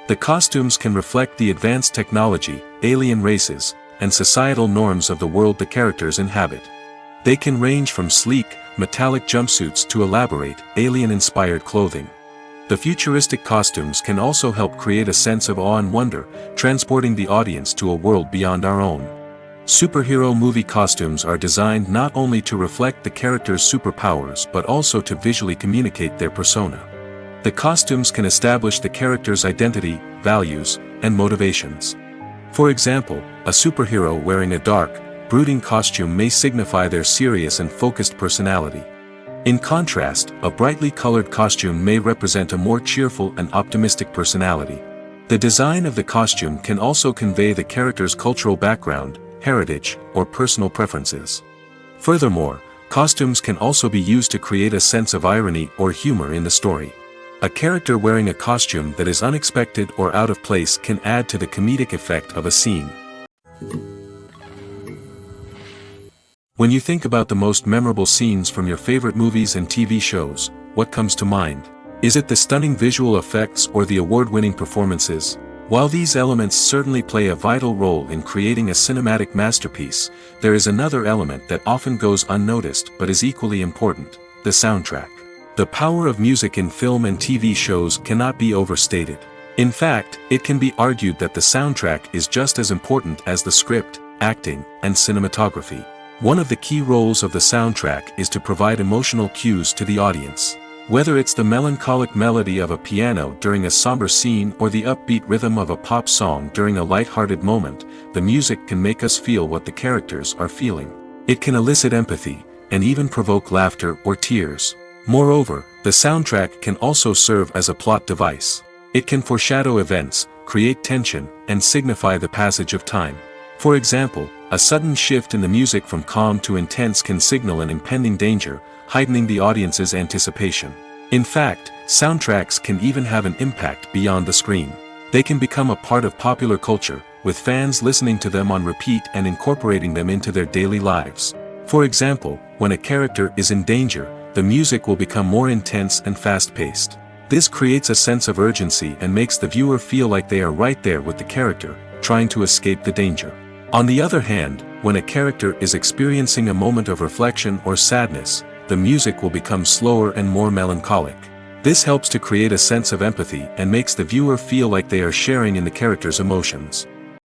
The costumes can reflect the advanced technology, alien races, and societal norms of the world the characters inhabit. They can range from sleek, metallic jumpsuits to elaborate, alien-inspired clothing. The futuristic costumes can also help create a sense of awe and wonder, transporting the audience to a world beyond our own. Superhero movie costumes are designed not only to reflect the character's superpowers but also to visually communicate their persona. The costumes can establish the character's identity, values, and motivations. For example, a superhero wearing a dark, brooding costume may signify their serious and focused personality. In contrast, a brightly colored costume may represent a more cheerful and optimistic personality. The design of the costume can also convey the character's cultural background, heritage, or personal preferences. Furthermore, costumes can also be used to create a sense of irony or humor in the story. A character wearing a costume that is unexpected or out of place can add to the comedic effect of a scene. When you think about the most memorable scenes from your favorite movies and TV shows, what comes to mind? Is it the stunning visual effects or the award-winning performances? While these elements certainly play a vital role in creating a cinematic masterpiece, there is another element that often goes unnoticed but is equally important: the soundtrack. The power of music in film and TV shows cannot be overstated. In fact, it can be argued that the soundtrack is just as important as the script, acting, and cinematography. One of the key roles of the soundtrack is to provide emotional cues to the audience. Whether it's the melancholic melody of a piano during a somber scene or the upbeat rhythm of a pop song during a light-hearted moment, the music can make us feel what the characters are feeling. It can elicit empathy, and even provoke laughter or tears. Moreover, the soundtrack can also serve as a plot device. It can foreshadow events, create tension, and signify the passage of time. For example, a sudden shift in the music from calm to intense can signal an impending danger, heightening the audience's anticipation. In fact, soundtracks can even have an impact beyond the screen. They can become a part of popular culture, with fans listening to them on repeat and incorporating them into their daily lives. For example, when a character is in danger, the music will become more intense and fast-paced. This creates a sense of urgency and makes the viewer feel like they are right there with the character, trying to escape the danger. On the other hand, when a character is experiencing a moment of reflection or sadness, the music will become slower and more melancholic. This helps to create a sense of empathy and makes the viewer feel like they are sharing in the character's emotions.